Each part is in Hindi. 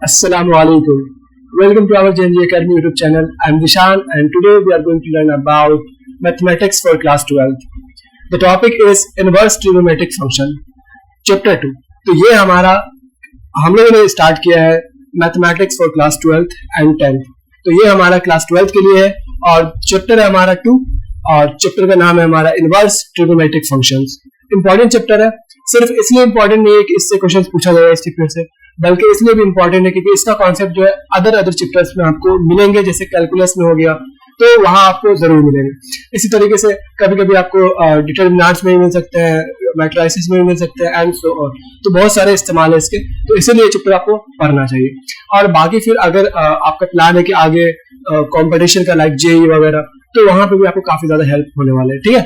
Assalamualaikum. Welcome to our JNG Academy YouTube channel. I am Dishan and today we are going to learn about mathematics for class 12th. The topic is inverse trigonometric function. Chapter 2. तो ये हम लोगों ने स्टार्ट किया है mathematics for class 12th and 10th. तो ये हमारा क्लास 12th के लिए है और चैप्टर है हमारा 2 और चैप्टर का नाम है हमारा inverse trigonometric functions. Important chapter है. सिर्फ इसलिए इंपॉर्टेंट नहीं है कि इससे क्वेश्चन पूछा जाएगा इस चैप्टर से, बल्कि इसलिए भी इंपॉर्टेंट है क्योंकि इसका कॉन्सेप्ट जो है अदर चैप्टर्स में आपको मिलेंगे, जैसे कैलकुलस में हो गया तो वहां आपको जरूर मिलेंगे. इसी तरीके से कभी कभी आपको डिटरमिनेंट्स में भी मिल सकते हैं, मैट्रिसेस में भी मिल सकते हैं एंड सो ऑन. तो बहुत सारे इस्तेमाल है इसके, तो इसीलिए चैप्टर आपको पढ़ना चाहिए. और बाकी फिर अगर आपका प्लान है कि आगे कॉम्पिटिशन का लाइक जेई वगैरह, तो वहां पे भी आपको काफी ज्यादा हेल्प होने वाले हैं. ठीक है,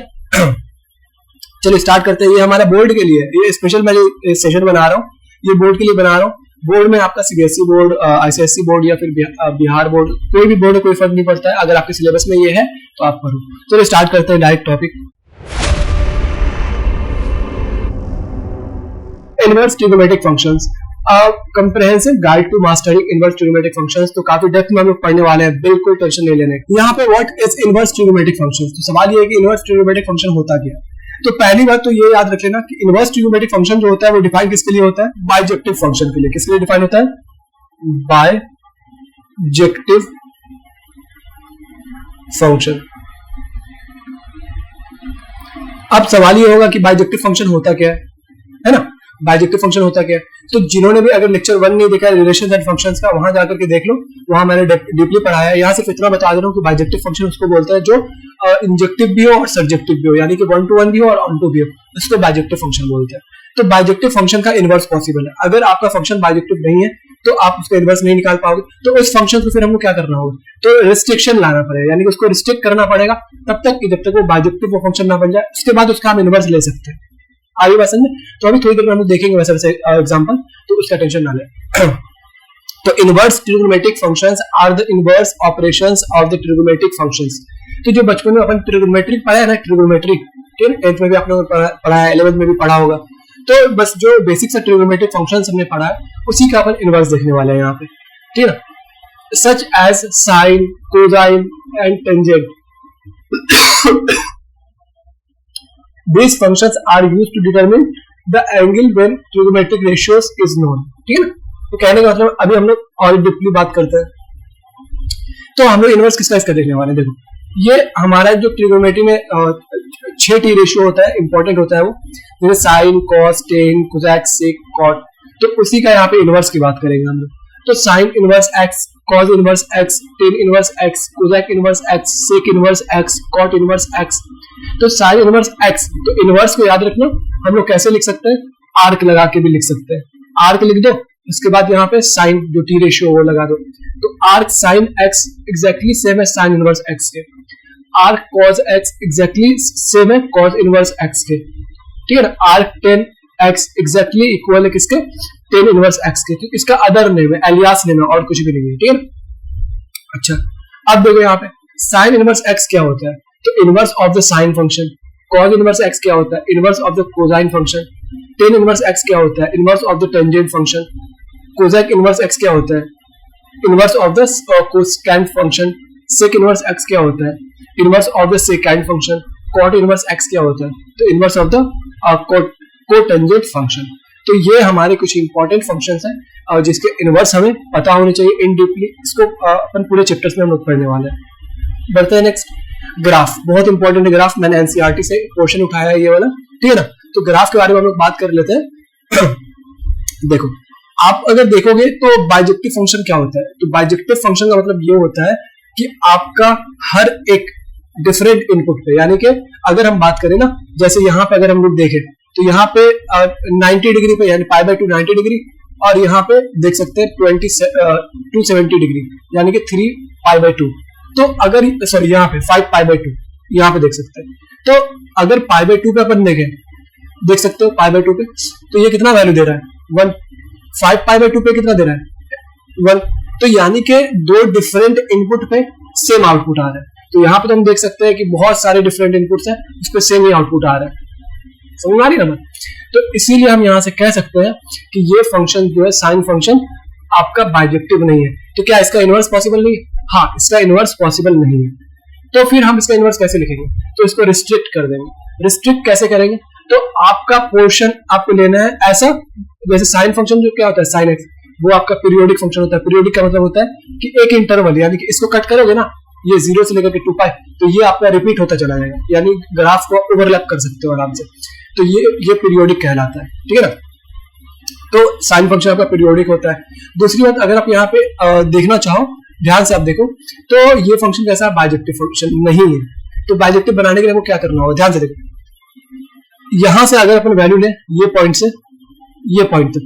चलिए स्टार्ट करते हैं. ये हमारा बोर्ड के लिए, ये स्पेशल मैं सेशन बना रहा हूँ, ये बोर्ड के लिए बना रहा हूँ. बोर्ड में आपका सीबीएसई बोर्ड, आईसीएसई बोर्ड या फिर बिहार बोर्ड, कोई भी बोर्ड, कोई फर्क नहीं पड़ता है. अगर आपके सिलेबस में ये है तो आप पढ़ो. चलिए स्टार्ट करते हैं direct topic. Inverse trigonometric functions, comprehensive guide to mastering inverse trigonometric functions. तो काफी डेप्थ में हम लोग पढ़ने वाले हैं, बिल्कुल टेंशन नहीं लेने. यहाँ पे what is inverse trigonometric functions. तो सवाल ये है कि इनवर्स ट्रिगोनोमेट्रिक फंक्शन होता क्या है. तो पहली बात तो ये याद रख लेना कि इनवर्स ट्रिगोनोमेट्रिक फंक्शन जो होता है वो डिफाइन किसके लिए होता है, बाइजेक्टिव फंक्शन के लिए. किसके लिए डिफाइन होता है, बाइजेक्टिव फंक्शन. अब सवाल ये होगा कि बाइजेक्टिव फंक्शन होता क्या है ना. बाइजेक्टिव फंक्शन होता क्या है, तो जिन्होंने भी अगर लेक्चर 1 नहीं देखा है रिलेशंस एंड फंक्शंस का, वहां जाकर के देख लो, वहां मैंने डीपली पढ़ाया है. यहाँ सिर्फ इतना बता दे रहा हूँ कि बाइजेक्टिव फंक्शन उसको बोलता है जो इंजेक्टिव भी हो और सब्जेक्टिव भी हो, यानी कि 1 to 1 भी हो और ऑन टू भी हो, उसको बाइजेक्टिव फंक्शन बोलते हैं. तो बाइजेक्टिव फंक्शन का इनवर्स पॉसिबल है. अगर आपका फंक्शन बाइजेक्टिव नहीं है तो आप उसका इनवर्स नहीं निकाल पाओगे. तो उस फंक्शन को फिर हमको क्या करना होगा, तो रिस्ट्रिक्शन लाना पड़ेगा, यानी कि उसको रिस्ट्रिक्ट करना पड़ेगा तब तक कि जब तक वो बाइजेक्टिव फंक्शन ना बन जाए. उसके बाद उसका हम इनवर्स ले सकते हैं. आगे बात समझे. तो अभी थोड़ी देर में हम देखेंगे वैसे वैसे एग्जांपल, तो उसका टेंशन ना ले. तो inverse trigonometric functions are the inverse operations of the trigonometric functions. तो जो बचपन में अपन ट्रिगोनोमेट्रिक पढ़ा है ना, ट्रिगोनोमेट्रिक 10th में भी आपने पढ़ा है, 11th में भी पढ़ा होगा. तो बस जो बेसिक्स है ट्रिगोनोमेट्रिक फंक्शंस हमने पढ़ा है, उसी का अपन इनवर्स देखने वाले हैं यहाँ पे. ठीक है, such as sine, cosine and tangent. These functions are used to determine the angle when trigonometric ratios is known. ठीक है ना. तो कहने का मतलब अभी हम लोग और डीपली बात करते हैं. तो हम लोग इनवर्स किसका देखने वाले हैं. देखो, ये हमारा जो ट्रिगोनोमेट्री में 6t रेशियो होता है, इंपॉर्टेंट होता है वो, जैसे साइन, कॉस, टेन, कोसेक, सेक, कॉट. तो उसी का यहाँ पे इनवर्स की बात करेंगे हम लोग. तो sine inverse x, cos inverse x, tan inverse x, cosec inverse x, sec inverse x, cot inverse x. तो साइन इनवर्स एक्स, तो इनवर्स को याद रखना हम लोग कैसे लिख सकते हैं, आर्क लगा के भी लिख सकते हैं. आर्क लिख दो, उसके बाद यहाँ पे साइन जो टी रेशियो वो लगा दो. तो arc sine x exactly same है साइन इनवर्स एक्स के. Arc cos x exactly same है कॉस इनवर्स एक्स के. ठीक है ना. Arc ten x exactly equal है किसके, टेन इनवर्स एक्स के. तो इसका अदर नेम है, एलियास नेम है, और कुछ भी नहीं है. ठीक है. अच्छा, अब देखो यहाँ पे साइन इनवर्स एक्स क्या होता है. तो inverse of the sine function. Cos inverse x क्या होता है, inverse of the cosine function. Tan inverse x क्या होता है, inverse of the tangent function. Cosec inverse x क्या होता है, inverse of the cosecant function. Sec inverse x क्या होता है, inverse of the secant function. Cot inverse x क्या होता है, तो inverse of the cotangent function. तो ये हमारे कुछ इंपॉर्टेंट फंक्शंस हैं जिसके इनवर्स हमें पता होने चाहिए इन डीपली. इसको अपन पूरे चैप्टर्स में हम लोग पढ़ने वाले हैं. बढ़ते हैं नेक्स्ट. ग्राफ बहुत इंपॉर्टेंट है. ग्राफ मैंने एनसीईआरटी से क्वेश्चन उठाया है ये वाला. ठीक है ना. तो ग्राफ के बारे में हम लोग बात कर लेते हैं. देखो, आप अगर देखोगे तो बाइजेक्टिव फंक्शन क्या होता है. तो बाइजेक्टिव फंक्शन का मतलब ये होता है कि आपका हर एक डिफरेंट इनपुट पे, यानी कि अगर हम बात करें ना, जैसे यहाँ पे अगर हम लोग देखें तो यहाँ पे 90 डिग्री पे, यानी पाई बाय 2 90 डिग्री, और यहाँ पे देख सकते हैं 270 डिग्री, यानी कि 3 पाई बाय 2. तो अगर सॉरी यहाँ पे 5 पाई बाय 2 यहाँ पे देख सकते हैं. तो अगर पाई बाय 2 पे अपन देख सकते हो पाई बाय 2 पे, तो ये कितना वैल्यू दे रहा है 1. 5 पाई बाय 2 पे कितना दे रहा है 1. तो यानी कि दो डिफरेंट इनपुट पे सेम आउटपुट आ रहा है. तो यहाँ पे तो हम देख सकते हैं कि बहुत सारे डिफरेंट इनपुट्स हैं, उस पर सेम ही आउटपुट आ रहा है. समझ आ रही है ना. तो इसीलिए हम यहाँ से कह सकते हैं कि ये फंक्शन जो है साइन फंक्शन आपका बाइजेक्टिव नहीं है, तो क्या इसका इनवर्स पॉसिबल नहीं है? हाँ, इसका इनवर्स पॉसिबल नहीं है। तो फिर हम इसका इनवर्स कैसे लिखेंगे? तो इसको रिस्ट्रिक्ट कर देंगे। रिस्ट्रिक्ट कैसे करेंगे? तो आपका पोर्शन आपको लेना है ऐसा, जैसे साइन फंक्शन जो क्या होता है साइन एक्स, वो आपका पीरियोडिक फंक्शन होता है। पीरियोडिक का मतलब होता है कि एक इंटरवल, यानी कि इसको कट करोगे ना, ये 0 से लेकर के 2 पाई, तो ये आपका रिपीट होता चला जाएगा, यानी ग्राफ को ओवरलैप कर सकते हो आराम से। तो ये पीरियोडिक कहलाता है, ठीक है ना। तो साइन फंक्शन आपका पीरियोडिक होता है। दूसरी बात, अगर आप यहाँ पे देखना चाहो, ध्यान से आप देखो, तो ये फंक्शन कैसा है? बाइजेक्टिव फंक्शन नहीं है। तो बाइजेक्टिव बनाने के लिए हमको क्या करना होगा? ध्यान से देखो, यहां से अगर अपन वैल्यू ले, ये पॉइंट से ये पॉइंट तक,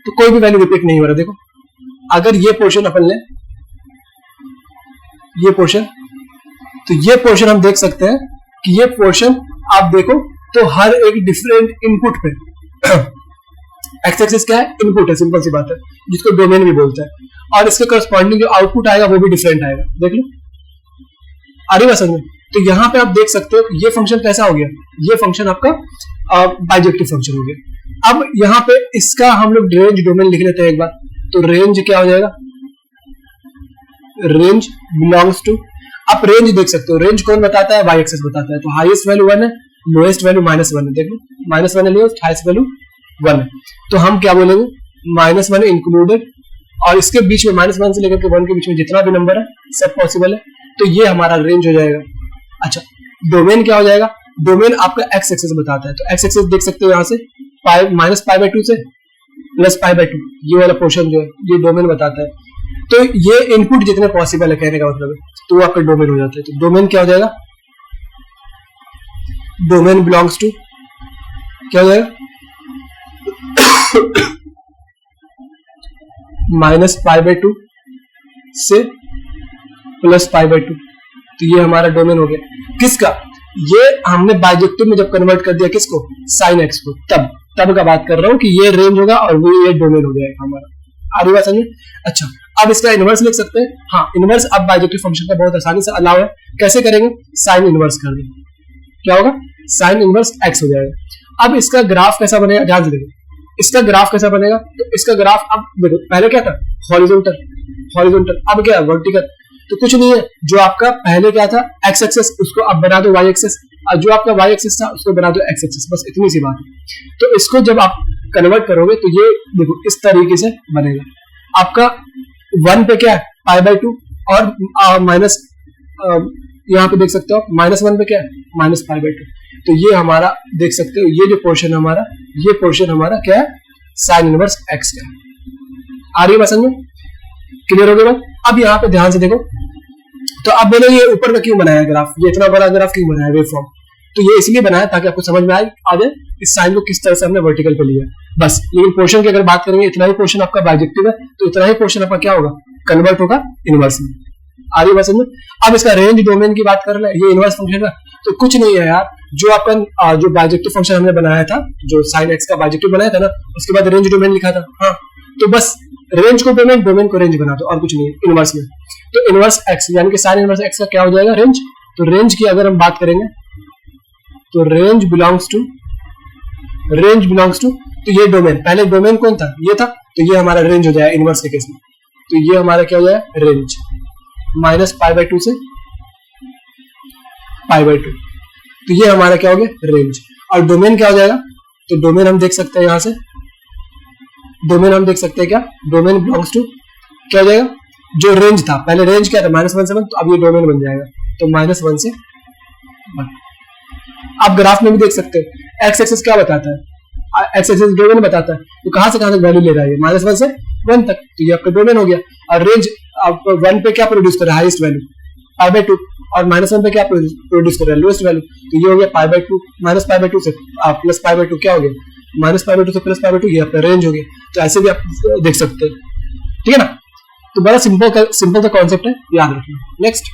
तो कोई भी वैल्यू रिपीट नहीं हो रहा। देखो, अगर ये पोर्शन अपन ले, ये पोर्शन, तो ये पोर्शन हम देख सकते हैं कि ये पोर्शन आप देखो तो हर एक डिफरेंट इनपुट पे एक्स एक्सिस क्या है? इनपुट है, सिंपल सी बात है, जिसको डोमेन भी बोलते हैं, और इसके करस्पॉन्डिंग जो आउटपुट आएगा वो भी डिफरेंट आएगा। देख लो, आ रही बात समझ में? तो यहाँ पे आप देख सकते हो ये फंक्शन कैसा हो गया? ये फंक्शन आपका बाइजेक्टिव फंक्शन हो गया। अब यहाँ पे इसका हम लोग रेंज डोमेन लिख लेते हैं एक बार। तो रेंज क्या हो जाएगा? रेंज बिलोंग्स टू, आप रेंज देख सकते हो, रेंज कौन बताता है? वाई एक्सिस बताता है। तो हाईएस्ट वैल्यू 1 है, लोएस्ट वैल्यू -1 है। देख लो, -1 है लोएस्ट, हाईएस्ट वैल्यू 1 है। तो हम क्या बोलेंगे? -1 इंक्लूडेड, और इसके बीच में -1 से लेकर के 1 के बीच में जितना भी नंबर है सब पॉसिबल है। तो ये हमारा रेंज हो जाएगा। अच्छा, डोमेन क्या हो जाएगा? डोमेन आपका एक्स एक्सिस बताता है। तो एक्स एक्सिस देख सकते हो यहाँ से -π/2 से +π/2, ये वाला पोर्शन जो है ये डोमेन बताता है। तो ये इनपुट जितने पॉसिबल है कहने का मतलब है, तो वो आपका डोमेन हो जाता है। तो डोमेन क्या हो जाएगा? डोमेन बिलोंग्स टू क्या हो जाएगा? -π/2 से +π/2। तो ये हमारा डोमेन हो गया। किसका? ये हमने बाइजेक्टिव में जब कन्वर्ट कर दिया, किसको? साइन एक्स को। तब का बात कर रहा हूं कि ये रेंज होगा और वो ये डोमेन हो जाएगा हमारा। आ रही बात समझ? अच्छा, अब इसका इनवर्स लिख सकते हैं। हाँ, इनवर्स अब बाइजेक्टिव फंक्शन का बहुत आसानी से अलाउ है। कैसे करेंगे? साइन इनवर्स कर देंगे। क्या होगा? साइन इनवर्स एक्स हो जाएगा। अब इसका ग्राफ कैसा बनेगा? ध्यान से देखो, इसका ग्राफ कैसा बनेगा? तो इसका ग्राफ अब देखो, पहले क्या था? हॉरिजॉन्टल, अब क्या है? वर्टिकल। तो कुछ नहीं है, जो आपका पहले क्या था एक्स एक्सिस, उसको अब बना दो वाई एक्सिस, और जो आपका वाई एक्सिस था उसको बना दो एक्स एक्सिस, बस इतनी सी बात है। तो इसको जब आप कन्वर्ट करोगे तो ये देखो इस तरीके से बनेगा। आपका 1 पे क्या है? π/2, और माइनस यहाँ पे देख सकते हो आप, -1 पे क्या है? -π/2। तो ये हमारा देख सकते हो, ये जो पोर्शन हमारा, ये पोर्शन हमारा क्या है? साइन इनवर्स एक्स का है। आ रही है समझ में? क्लियर हो गया? अब यहाँ पे ध्यान से देखो, तो अब मैंने ये ऊपर का क्यों बनाया ग्राफ, ये इतना बड़ा ग्राफ क्यों बनाया वेव फॉर्म? तो ये इसलिए बनाया ताकि आपको समझ में आ जाए इस साइन को किस तरह से हमने वर्टिकल पे लिया बस। लेकिन पोर्शन की अगर बात करेंगे, इतना ही पोर्शन आपका बाइजेक्टिव है, तो इतना ही पोर्शन आपका क्या होगा? कन्वर्ट होगा इनवर्स में। आ रही बात समझ? अब इसका रेंज डोमेन की बात कर रहे हैं, ये इनवर्स फंक्शन है, तो कुछ नहीं है यार, जो आपका जो बाइजेक्टिव फंक्शन हमने बनाया था, जो साइन एक्स का बाइजेक्टिव बनाया था ना, उसके बाद रेंज डोमेन लिखा था। हाँ, तो बस रेंज को डोमेन, डोमेन को रेंज बना दो, और कुछ नहीं है इनवर्स में। तो इनवर्स एक्स यानी कि साइन इनवर्स एक्स का क्या हो जाएगा? रेंज। तो रेंज की अगर हम बात करेंगे तो रेंज बिलोंग्स टू, तो ये डोमेन, पहले डोमेन कौन था? ये था, तो ये हमारा रेंज हो जाएगा इनवर्स के केस में। तो ये हमारा क्या हो जाएगा? रेंज, -π/2 से π/2। तो ये हमारा क्या हो गया? रेंज। और डोमेन क्या हो जाएगा? तो डोमेन हम देख सकते हैं यहां से, डोमेन हम देख सकते हैं क्या? डोमेन बिलोंग्स टू क्या हो जाएगा? जो रेंज था, पहले रेंज क्या था? -1 से 1, तो अब ये डोमेन बन जाएगा, तो -1 से 1। आप ग्राफ में भी देख सकते हो, एक्स एक्सिस क्या बताता है? एक्स एक्सिस डोमेन बताता है। तो कहां से कहां तक वैल्यू ले रहा है? -1 से 1 तक, तो ये आपका डोमेन हो गया। और रेंज आप 1 पे क्या प्रोड्यूस कर रहा है? हाईएस्ट वैल्यू π/2, और -1 पे क्या प्रोड्यूस कर रहा है? Lowest value. तो ये हो गया π/2, -π/2 से +π/2 क्या हो गया? -π/2 से +π/2, ये आपका रेंज हो गया। तो ऐसे भी आप देख सकते हैं, ठीक है ना। तो बड़ा सिंपल सा कॉन्सेप्ट है, याद रखना। नेक्स्ट,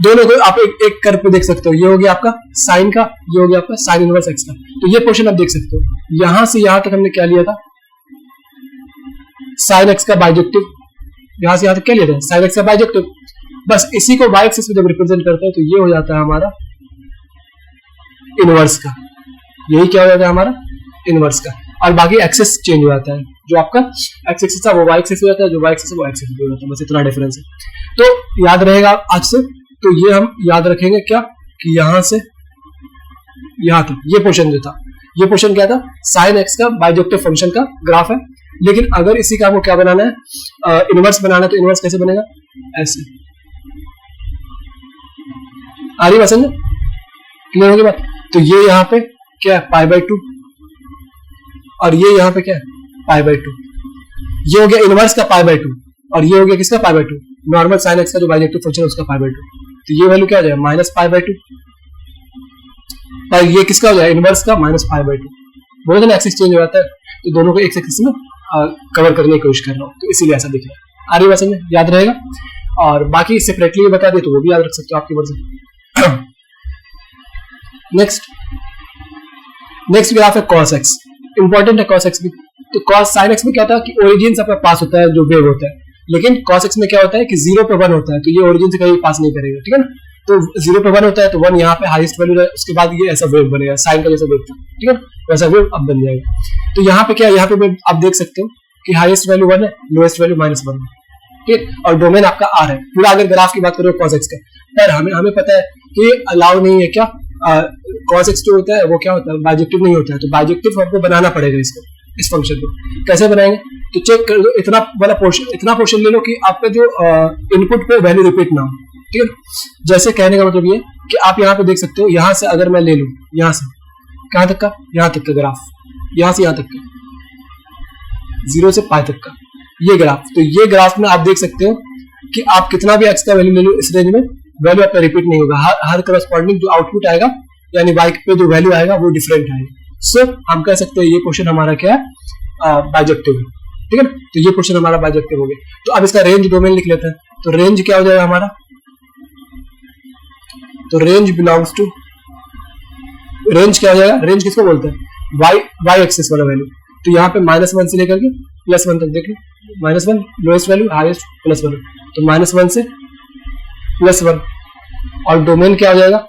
दोनों को आप एक कर्व पे देख सकते हो, ये हो गया आपका साइन का, ये हो गया आपका साइन इनवर्स एक्स का। तो ये पोर्शन आप देख सकते हो, यहां से यहां तक हमने क्या लिया था? साइन एक्स का बाइजेक्टिव। यहां से यहां तक क्या लिया था? साइन एक्स का बाइजेक्टिव। बस इसी को वाई एक्सिस में जब रिप्रेजेंट करते हैं तो ये हो जाता है हमारा इनवर्स का। यही क्या हो जाता है? हमारा इनवर्स का। और बाकी एक्सेस चेंज हो जाता है, जो आपका एक्स एक्सिस था वो वाई एक्सिस हो जाता है, जो वाई एक्सिस है वो एक्स एक्सिस हो जाता है, बस इतना डिफरेंस है। तो याद रहेगा आज से, तो ये हम याद रखेंगे क्या कि यहां से यहां तक ये पोर्शन जो था, ये पोर्शन क्या था, साइन एक्स का बाइजेक्टिव फंक्शन का ग्राफ है। लेकिन अगर इसी का हमको क्या बनाना है, इनवर्स बनाना है, तो इनवर्स कैसे बनेगा, ऐसे। आ रही बात समझ, क्लियर होगी बात। तो ये यहाँ पे क्या है, पाई बाई 2, और ये यहाँ पे क्या है, पाई बाई 2। ये हो गया इनवर्स का पाई बाई 2, और ये हो गया किसका, pi by 2, normal sine x का जो बाइजेक्टिव फंक्शन है उसका पाई बाई 2। तो ये वैल्यू क्या हो जाएगा, माइनस पाई बाई 2, और ये किसका हो जाएगा, इनवर्स का माइनस पाई बाई 2। बोले थे ना एक्सिस चेंज हो जाता है, तो दोनों को एक एक्सिस में कवर करने की कोशिश कर रहा हूँ, तो इसीलिए ऐसा दिख रहा है। आ रही बात समझ, याद रहेगा। और बाकी सेपरेटली बता दिए तो वो भी याद रख सकते हो आपकी वर्जन। नेक्स्ट ग्राफ है cos x, इंपॉर्टेंट है cos x भी। तो cos sin x में क्या था कि ओरिजिन से अपने पास होता है जो वेव होता है, लेकिन cos x में क्या होता है कि 0 पे 1 होता है, तो ये ओरिजिन से कहीं पास नहीं करेगा, ठीक है ना। तो 0 पे 1 होता है, तो 1 यहाँ पे हाईएस्ट वैल्यू है, उसके बाद ये ऐसा वेव बनेगा, साइन का जैसा वेव था, ठीक है ना, वैसा वेव अब बन जाएगा। तो यहाँ पे क्या है, यहाँ पे आप देख सकते हो कि हाईएस्ट वैल्यू 1 है, लोएस्ट वैल्यू -1 है, ठीक, और डोमेन आपका R है। पूरा अगर ग्राफ की बात करो cos x का, पर हमें पता है कि अलाउ नहीं है क्या, cos x जो होता है वो क्या होता है, बाइजेक्टिव नहीं होता है, तो बाइजेक्टिव आपको बनाना पड़ेगा इसको, इस फंक्शन को। कैसे बनाएंगे, तो चेक कर लो, इतना वाला पोर्शन, इतना पोर्शन ले लो कि आपका जो इनपुट पे वैल्यू रिपीट ना हो, ठीक है। जैसे कहने का मतलब ये कि आप यहाँ पे देख सकते हो, यहाँ से अगर मैं ले लूं, यहाँ से कहां तक का, यहाँ तक का ग्राफ, यहाँ से यहाँ तक का, 0 से पाई तक का ये ग्राफ। तो ये ग्राफ में आप देख सकते हो कि आप कितना भी एक्स का वैल्यू ले लो इस रेंज में, वैल्यू आपका रिपीट नहीं होगा, हर करस्पॉन्डिंग जो आउटपुट आएगा यानी वाई पे जो वैल्यू आएगा वो डिफरेंट आएगा। सो हम कह सकते हैं ये क्वेश्चन हमारा क्या है, बाइजेक्टिव है, ठीक है ना। तो ये क्वेश्चन हमारा बाइजेक्टिव हो गया। तो अब इसका रेंज डोमेन लिख लेते हैं। तो रेंज क्या हो जाएगा हमारा, तो रेंज बिलोंग्स टू, रेंज क्या हो जाएगा, रेंज किसको बोलते हैं, वाई एक्सिस वाला वैल्यू। तो यहाँ पे -1 से लेकर के +1 तक देख लो, -1 लोएस्ट वैल्यू, हाईएस्ट +1, तो -1 से +1। और डोमेन क्या हो जाएगा,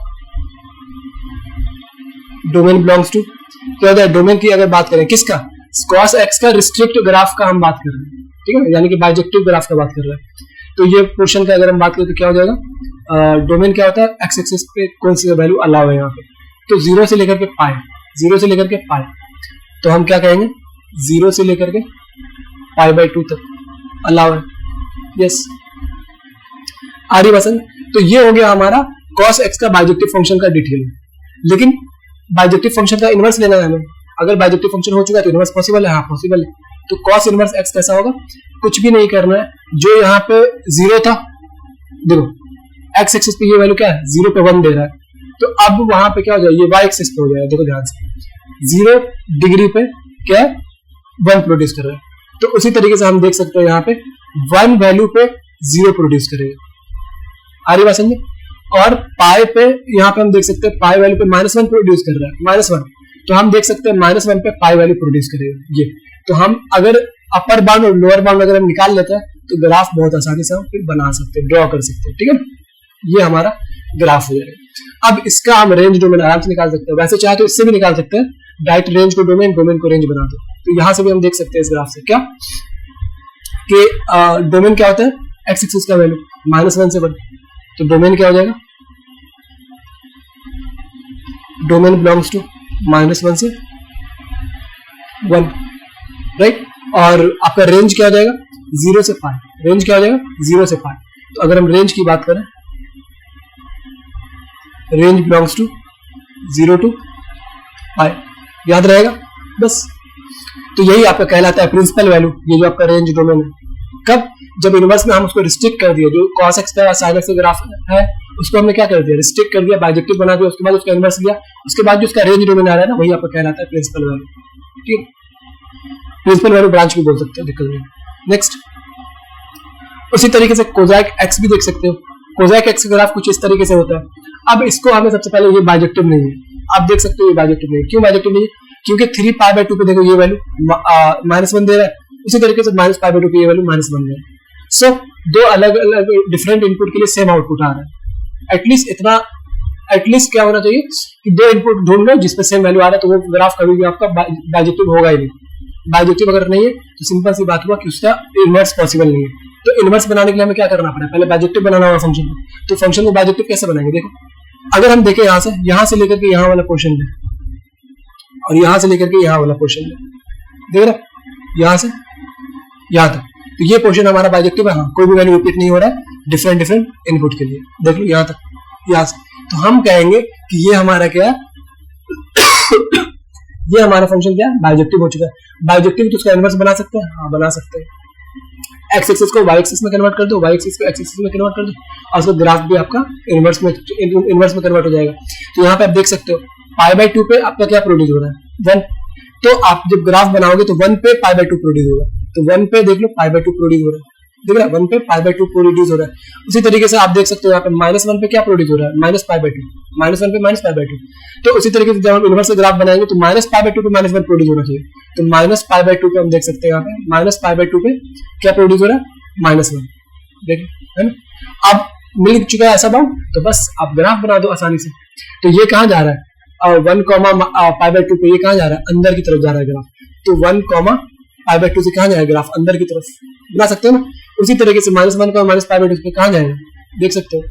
डोमेन बिलोंग्स टू, क्या होता है, डोमेन की अगर बात करें किसका, cos x का रिस्ट्रिक्ट ग्राफ का हम बात कर रहे हैं, ठीक है, यानी कि बाइजेक्टिव ग्राफ का बात कर रहे हैं। तो ये पोर्शन का अगर हम बात करें तो क्या हो जाएगा, डोमेन क्या होता है, एक्स एक्सिस पे कौन सी वैल्यू अलाउ है यहाँ पे, तो 0 से लेकर के पाई, 0 से लेकर के पाई, तो हम क्या कहेंगे, 0 से लेकर के पाई बाई 2 तक अलाउ है, यस। आरी बसन, तो ये हो गया हमारा cos x का बाइजेक्टिव फंक्शन का डिटेल। लेकिन बाइजेक्टिव फंक्शन का इनवर्स लेना है हमें, अगर बाइजेक्टिव फंक्शन हो चुका है तो इनवर्स पॉसिबल है, हाँ पॉसिबल है। तो cos इनवर्स x कैसा होगा, कुछ भी नहीं करना है, जो यहाँ पे 0 था, देखो x एक्सिस पे ये वैल्यू क्या है, 0 पे 1 दे रहा है, तो अब वहां पे क्या हो जाएगा, ये y एक्सिस पे हो जाएगा, देखो ध्यान से 0 डिग्री पे क्या है, 1 प्रोड्यूस कर रहा है। तो उसी तरीके से हम देख सकते हैं यहाँ पे 1 वैल्यू पे 0 प्रोड्यूस करेगा, आ रही बात समझे। और पाई पे यहाँ पे हम देख सकते हैं पाई वैल्यू पे -1 प्रोड्यूस कर रहा है, -1, तो हम देख सकते हैं -1 पे पाई वैल्यू प्रोड्यूस करेगा ये। तो हम अगर अपर बाउंड और लोअर बाउंड अगर हम निकाल लेते हैं तो ग्राफ बहुत आसानी से हम फिर बना सकते हैं, ड्रॉ कर सकते हैं, ठीक है। ये हमारा ग्राफ हो जाएगा। अब इसका हम रेंज डोमेन आराम से निकाल सकते हैं, वैसे चाहे तो इससे भी निकाल सकते हैं, डायरेक्ट रेंज को डोमेन, डोमेन को रेंज बना दो। तो यहां से भी हम देख सकते हैं इस ग्राफ से क्या कि डोमेन क्या होता है, एक्स एक्सिस का वैल्यू -1 से 1, तो डोमेन क्या हो जाएगा, डोमेन बिलोंग्स टू -1 से 1, राइट। और आपका रेंज क्या हो जाएगा, 0 से पाई, रेंज क्या हो जाएगा, 0 से पाई। तो अगर हम रेंज की बात करें, रेंज बिलोंग्स टू 0 टू पाई, याद रहेगा बस। तो यही आपका कहलाता है प्रिंसिपल वैल्यू, ये जो आपका रेंज डोमेन है। कब, जब इनवर्स में हम उसको रिस्ट्रिक्ट कर दिया, जो cos x का sin x का ग्राफ है उसको हमने क्या कर दिया, रिस्ट्रिक्ट कर दिया, बाइजेक्टिव बना दिया, उसके बाद उसका इनवर्स लिया, उसके बाद जो उसका रेंज डोमेन आ रहा है ना, वही आपका कहलाता है प्रिंसिपल वैल्यू, ठीक। प्रिंसिपल वैल्यू ब्रांच भी बोल सकते हैं, दिक्कत नहीं। नेक्स्ट, उसी तरीके से कोजैक x भी देख सकते हो, कोजैक x का ग्राफ कुछ इस तरीके से होता है। अब इसको हमें सबसे पहले, ये बाइजेक्टिव नहीं है, आप देख सकते हो ये बाइजेक्टिव नहीं है। क्यों बाइजेक्टिव नहीं है, क्योंकि 3 पाई बाई 2 पे देखो ये वैल्यू -1 दे रहा है, उसी तरीके से -पाई बाई 2 पे ये वैल्यू -1 दे रहा है। सो दो अलग अलग डिफरेंट इनपुट के लिए सेम आउटपुट आ रहा है। एटलीस्ट इतना एटलीस्ट क्या होना चाहिए कि दो इनपुट ढूंढ लो जिसपे सेम वैल्यू आ रहा है, तो वो ग्राफ कभी भी आपका बाइजेक्टिव होगा ही नहीं। बाइजेक्टिव अगर नहीं है तो सिंपल सी बात हुआ कि उसका इनवर्स पॉसिबल नहीं है। तो इनवर्स बनाने के लिए हमें क्या करना पड़ेगा, पहले बाइजेक्टिव बनाना होगा फंक्शन को। तो फंक्शन को बाइजेक्टिव कैसे बनाएंगे, देखो अगर हम देखें यहां से लेकर के यहाँ वाला पोर्शन है और यहां से लेकर के यहाँ वाला पोर्शन है, देख रहे यहां से यहां तक, तो ये पोर्शन हमारा बाइजेक्टिव है। हाँ, कोई भी वैल्यू रिपीट नहीं हो रहा है डिफरेंट डिफरेंट इनपुट के लिए, देख लो यहाँ तक, यहाँ से। तो हम कहेंगे कि ये हमारा क्या है ये हमारा फंक्शन क्या है, बाइजेक्टिव हो चुका है। बाइजेक्टिव तो उसका इनवर्स बना सकते हैं, हाँ बना सकते हैं। एक्स एक्सिस को वाई एक्सिस में कन्वर्ट कर दो, वाई एक्सिस को एक्स एक्सिस में कन्वर्ट कर दो और उसका ग्राफ भी आपका इनवर्स में कन्वर्ट हो जाएगा। तो यहाँ पे आप देख सकते हो π/2 पे आपका क्या प्रोड्यूस हो रहा है, 1। तो आप जब ग्राफ बनाओगे तो 1 पे π/2 प्रोड्यूस होगा, तो 1 पे देख लो π/2 प्रोड्यूस हो रहा है, देख रहा है 1 पे π/2 प्रोड्यूस हो रहा है। उसी तरीके से आप देख सकते हो यहाँ पे -1 पे क्या प्रोड्यूस हो रहा है, -π/2, -1 पे -π/2। तो उसी तरीके से जब हम इनवर्स ग्राफ बनाएंगे तो -π/2 पे -1 प्रोड्यूस होना चाहिए। तो -π/2 पे हम देख सकते हैं यहाँ पे -π/2 पे क्या प्रोड्यूस हो रहा है, -1, देखिए है ना। अब मिल चुका है ऐसा बाउंड, तो बस आप ग्राफ बना दो आसानी से। तो ये कहाँ जा रहा है, 1, π/2 पे ये कहाँ जा रहा है, अंदर की तरफ जा रहा है ग्राफ। तो 1, π/2 से कहाँ जाएगा ग्राफ, अंदर की तरफ, बना सकते हो ना। उसी तरीके से -1, -π/2 पे कहाँ जाएगा, देख सकते हो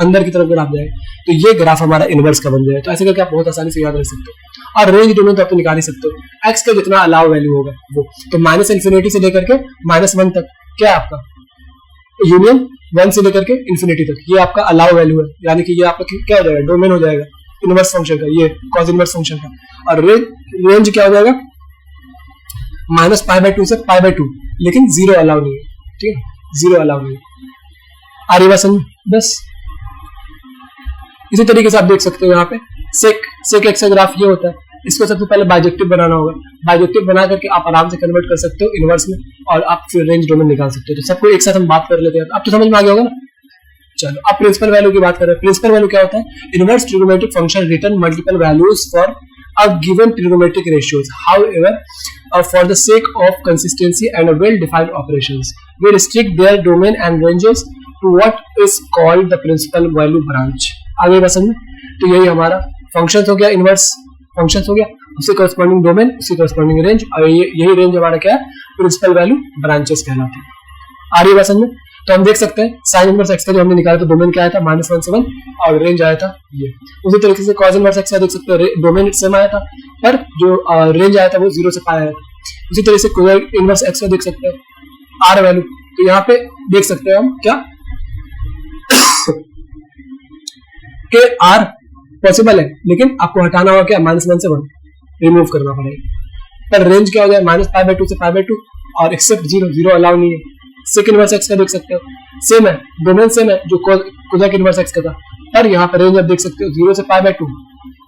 अंदर की तरफ ग्राफ जाएगा। तो ये ग्राफ हमारा इनवर्स का बन जाएगा। तो ऐसे करके आप बहुत आसानी से याद रख सकते हो। और रेंज डोमेन तो आप निकाल ही सकते हो, एक्स का जितना अलाउ वैल्यू होगा वो, तो -∞ से लेकर के -1 तक क्या आपका यूनियन 1 से लेकर के इंफिनिटी तक ये आपका अलाउ वैल्यू है, यानी कि ये आपका क्या हो जाएगा, डोमेन हो जाएगा इनवर्स फंक्शन का, ये कॉस इनवर्स फंक्शन का। और रेंज क्या हो जाएगा, -π/2 से π/2, लेकिन 0 अलाउ नहीं है, ठीक है, 0 अलाउ नहीं है। आ रही बात समझ, बस इसी तरीके से आप देख सकते हो यहाँ पे सेक एक्स का ग्राफ ये होता है। इसको सबसे पहले बाइजेक्टिव बनाना होगा, बाइजेक्टिव बना करके आप आराम से कन्वर्ट कर सकते हो इनवर्स में और आप फिर रेंज डोमेन निकाल सकते हो। तो सबको एक साथ हम बात कर लेते हैं, अब तो समझ में आ गया होगा ना। चलो अब प्रिंसिपल वैल्यू की बात कर रहे हैं। प्रिंसिपल वैल्यू क्या होता है, inverse trigonometric function return multiple values for a given trigonometric ratios, however for the sake of consistency and a well defined operations we restrict their domain and ranges to what is called the principal value branch। आगे बस समझ। तो यही हमारा फंक्शंस हो गया, इनवर्स फंक्शंस हो गया, उससे कॉरस्पॉन्डिंग डोमेन, उससे कॉरस्पॉन्डिंग रेंज, और यही रेंज हमारा क्या है, प्रिंसिपल वैल्यू ब्रांचेस कहलाते हैं। आ रही बात समझ। तो हम देख सकते हैं साइन इनवर्स एक्स का जो हमने निकाला तो डोमेन क्या आया था, -1 से 1 और रेंज आया था ये। उसी तरीके से कॉस इनवर्स एक्स का देख सकते हैं, डोमेन सेम आया था पर जो रेंज आया था वो 0 से π आया था। उसी तरीके से कोसाइन इनवर्स एक्स का देख सकते हैं आर वैल्यू, तो यहाँ पे देख सकते हैं हम क्या कि आर पॉसिबल है, लेकिन आपको हटाना होगा क्या, -1 से 1 रिमूव करना पड़ेगा। पर रेंज क्या हो जाए, -π/2 से π/2 और एक्सेप्ट 0 अलाउ नहीं है। सेक इनवर्स एक्स का देख सकते हो सेम है, डोमेन सेम है जो कोसेक इनवर्स एक्स का था, पर यहाँ पर रेंज आप देख सकते हो 0 से π/2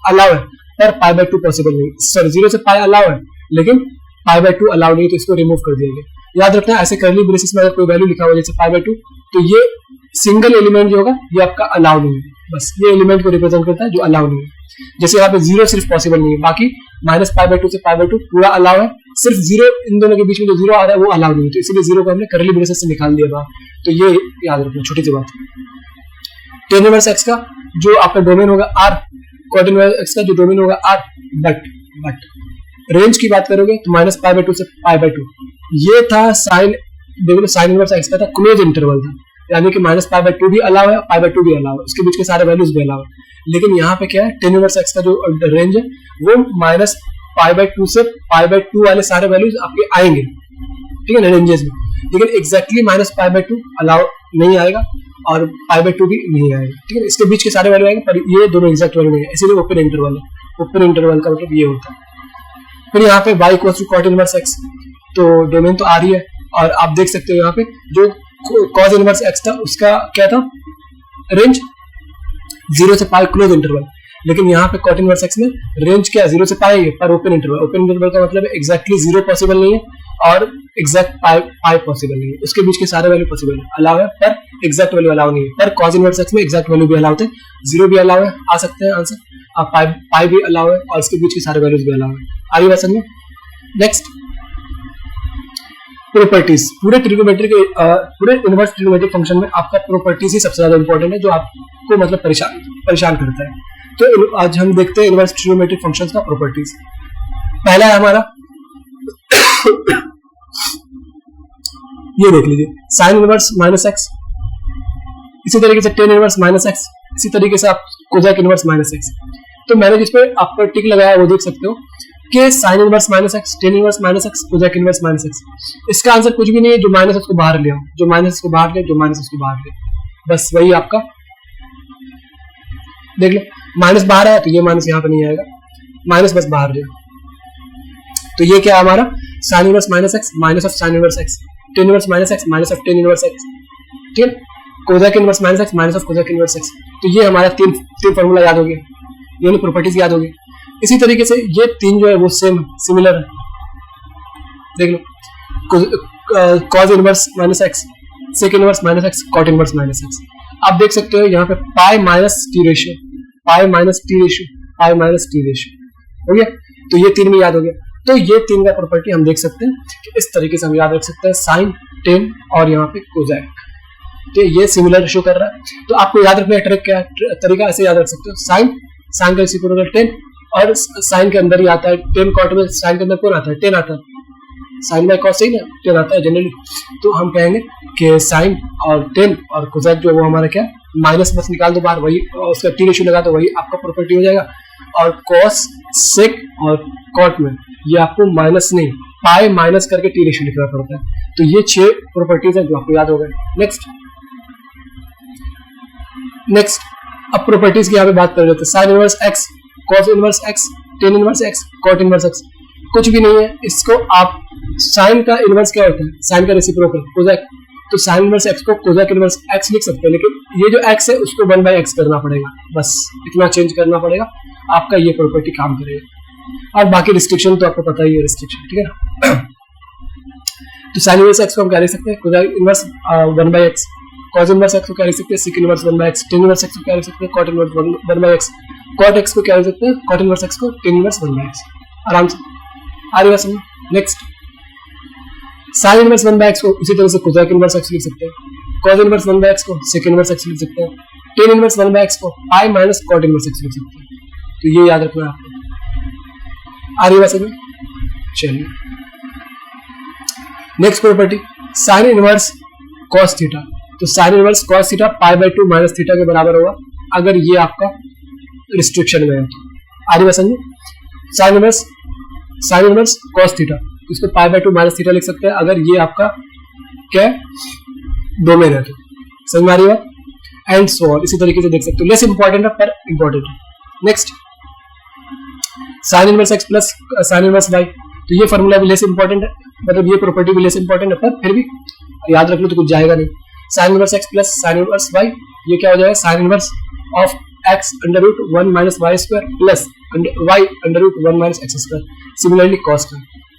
अलाउ है पर π/2 पॉसिबल नहीं, सॉरी 0 से π अलाउ है लेकिन π/2 अलाउ नहीं, तो इसको रिमूव कर दिया गया। याद रखना ऐसे करली ब्रेसिस में अगर कोई वैल्यू लिखा हुआ जैसे π/2 तो ये सिंगल एलिमेंट जो होगा ये आपका अलाउ नहीं है, बस ये एलिमेंट को रिप्रेजेंट करता है जो अलाउ नहीं है। जैसे यहाँ पे 0 सिर्फ पॉसिबल नहीं है, बाकी -π/2 से π/2 पूरा अलाउ है, सिर्फ 0 इन दोनों के बीच में जो 0 आ रहा है वो अलाउ नहीं है, तो इसीलिए 0 को हमने करली ब्रेसेस से निकाल दिया बाहर। तो ये याद रखना, छोटी सी बात। tan इनवर्स x का जो आपका डोमेन होगा r, cot इनवर्स x का जो डोमेन होगा r, बट रेंज की बात करोगे तो -π/2 से π/2 ये था साइन, देखो साइन इनवर्स x का था क्लोज इंटरवल था, यानी कि -π/2 भी अलाउ है, π/2 भी अलाउ है, उसके बीच के सारे वैल्यूज भी अलाउ है। लेकिन यहाँ पे क्या है, tan इनवर्स x का जो रेंज है वो -π/2 से π/2 वाले सारे वैल्यूज आपके आएंगे, ठीक है ना, रेंजेस में, लेकिन एग्जैक्टली -π/2 अलाउ नहीं आएगा और π/2 भी नहीं आएगा, ठीक है। इसके बीच के सारे वैल्यू आएंगे पर ये दोनों एग्जैक्ट वैल्यू नहीं है, इसीलिए ओपन इंटरवल है। ओपन इंटरवल का मतलब ये होता है। फिर यहाँ पे y = cot इनवर्स x, तो डोमेन तो आ रही है और आप देख सकते हो यहाँ पे जो cos इनवर्स x था उसका क्या था, रेंज 0 से π क्लोज इंटरवल, लेकिन यहाँ पे cot इनवर्स x में रेंज क्या 0 से π है पर ओपन इंटरवल। ओपन इंटरवल का मतलब एग्जैक्टली 0 पॉसिबल नहीं है और एग्जैक्ट पाई पॉसिबल नहीं है, उसके बीच के सारे वैल्यू पॉसिबल है, अलाउ है पर एग्जैक्ट वैल्यू अलाउ नहीं है। पर cos इनवर्स x में एग्जैक्ट वैल्यू भी अलाउ है, 0 भी अलाउ है, आ सकते हैं आंसर, पाई भी अलाउ है और इसके बीच के सारे वैल्यूज भी अलाउ है। आगे बात समझ। नेक्स्ट प्रॉपर्टीज, पूरे इनवर्स ट्रिग्नोमेट्रिक फंक्शन में आपका प्रॉपर्टीज ही सबसे ज्यादा इंपॉर्टेंट है, जो आपको मतलब परेशान करता है। तो आज हम देखते हैं इनवर्स ट्रिग्नोमेट्रिक फंक्शंस का प्रॉपर्टीज। पहला है हमारा ये देख लीजिए, साइन इनवर्स माइनस एक्स, इसी तरीके से टेन इनवर्स माइनस एक्स, इसी तरीके से आप कोजेक इनवर्स माइनस एक्स। तो मैंने जिस पे आपका टिक लगाया वो देख सकते हो कि sine inverse minus x, tan inverse minus x, Kozak inverse minus x. इसका आंसर कुछ भी नहीं है, जो माइनस उसको बाहर ले आओ, जो माइनस उसको बाहर ले, जो माइनस उसको बाहर ले, बस वही आपका देख लो। माइनस बाहर आया तो ये माइनस यहाँ पे नहीं आएगा, माइनस बस बाहर ले आओ। तो ये क्या है हमारा sine inverse minus x minus of sine inverse x, tan inverse minus x minus of ten inverse x, ठीक है, Kozak inverse minus x minus of Kozak inverse x. तो ये हमारा तीन फॉर्मूला याद हो गया, यानी प्रॉपर्टीज याद हो गई। इसी तरीके से ये तीन जो है वो सिमिलर है, देख लो, cos inverse minus X, sec inverse minus X, cot inverse minus X. आप देख सकते हो यहाँ पे pi minus T ratio, pi minus T ratio, pi minus T ratio हो गया। तो ये तीन में याद हो गया। तो ये तीन का प्रॉपर्टी हम देख सकते हैं कि इस तरीके से हम याद रख सकते हैं, साइन, टेन और यहाँ पे कोजेक। तो ये सिमिलर रेशियो कर रहा है। तो आपको याद रखने का ट्रिक क्या है, तरीका ऐसे याद रख सकते हो, साइन का रेसिप्रोकल 10 और साइन के अंदर ही आता है 10, कॉट में साइन के अंदर कौन आता है, 10 आता है, साइन बाय कॉस सही ना 10 आता है जनरली। तो हम कहेंगे कि साइन और 10 और कोजेक जो है वो हमारा क्या, माइनस बस निकाल दो बाहर, वही उसका टी रेशियो लगा दो, वही आपका प्रॉपर्टी हो जाएगा। और कॉस, सेक और कॉट में ये आपको माइनस नहीं, पाई माइनस करके टी रेशियो लिखना पड़ता है। तो ये 6 प्रॉपर्टीज है जो आपको याद हो गए। नेक्स्ट अब प्रॉपर्टीज की यहाँ पे बात कर लेते हैं। Sine inverse x, cos inverse x, tan inverse x, cot inverse x. कुछ भी नहीं है, इसको आप साइन का इनवर्स क्या होता है, साइन का रेसिप्रोकल कोजेक। तो साइन इनवर्स एक्स को कोजेक इनवर्स एक्स लिख सकते हैं, लेकिन ये जो एक्स है उसको 1/x करना पड़ेगा, बस इतना चेंज करना पड़ेगा, आपका ये प्रॉपर्टी काम करेगा। और बाकी रिस्ट्रिक्शन तो आपको पता ही है, रिस्ट्रिक्शन ठीक है ना। तो साइन इनवर्स एक्स को हम क्या लिख सकते हैं, cosec inverse 1/x, cos inverse x को क्या लिख सकते हैं, sec inverse 1/x, tan inverse x को क्या लिख सकते हैं, cot inverse 1/x, cot x को क्या लिख सकते हैं, कॉट इनवर्स एक्स को टेन इनवर्स 1/x। आराम से आ रही बात समझ। नेक्स्ट साइन इनवर्स 1/x को उसी तरह से कोजेक इनवर्स एक्स लिख सकते हैं, कॉस इनवर्स 1/x को सेक इनवर्स एक्स लिख सकते हैं, टेन इनवर्स 1/x को pi minus cot inverse x लिख सकते हैं। तो ये याद रखना है आपको। आ रही बात समझ। चलिए next property, sine inverse cos theta. तो साइन इनवर्स कॉस थीटा पाई/2 माइनस थीटा के बराबर होगा, अगर ये आपका रिस्ट्रिक्शन में है तो। आ रही बात समझ। साइन इनवर्स कॉस थीटा, इसको पाई/2 माइनस थीटा लिख सकते हैं, अगर ये आपका क्या डोमेन है तो। समझ में आ रही बात। एंड सो ऑन, इसी तरीके से देख सकते हो, लेस इंपॉर्टेंट है पर इंपॉर्टेंट है। Next sine inverse x plus sine inverse y. तो ये फॉर्मूला भी लेस इंपॉर्टेंट है, मतलब ये प्रॉपर्टी भी लेस इंपॉर्टेंट है, पर फिर भी याद रख लो तो कुछ जाएगा नहीं। Sine inverse x plus sine inverse y, ये क्या हो जाएगा, sine inverse of x √1 minus y square plus y √1 minus x square. Similarly cos का,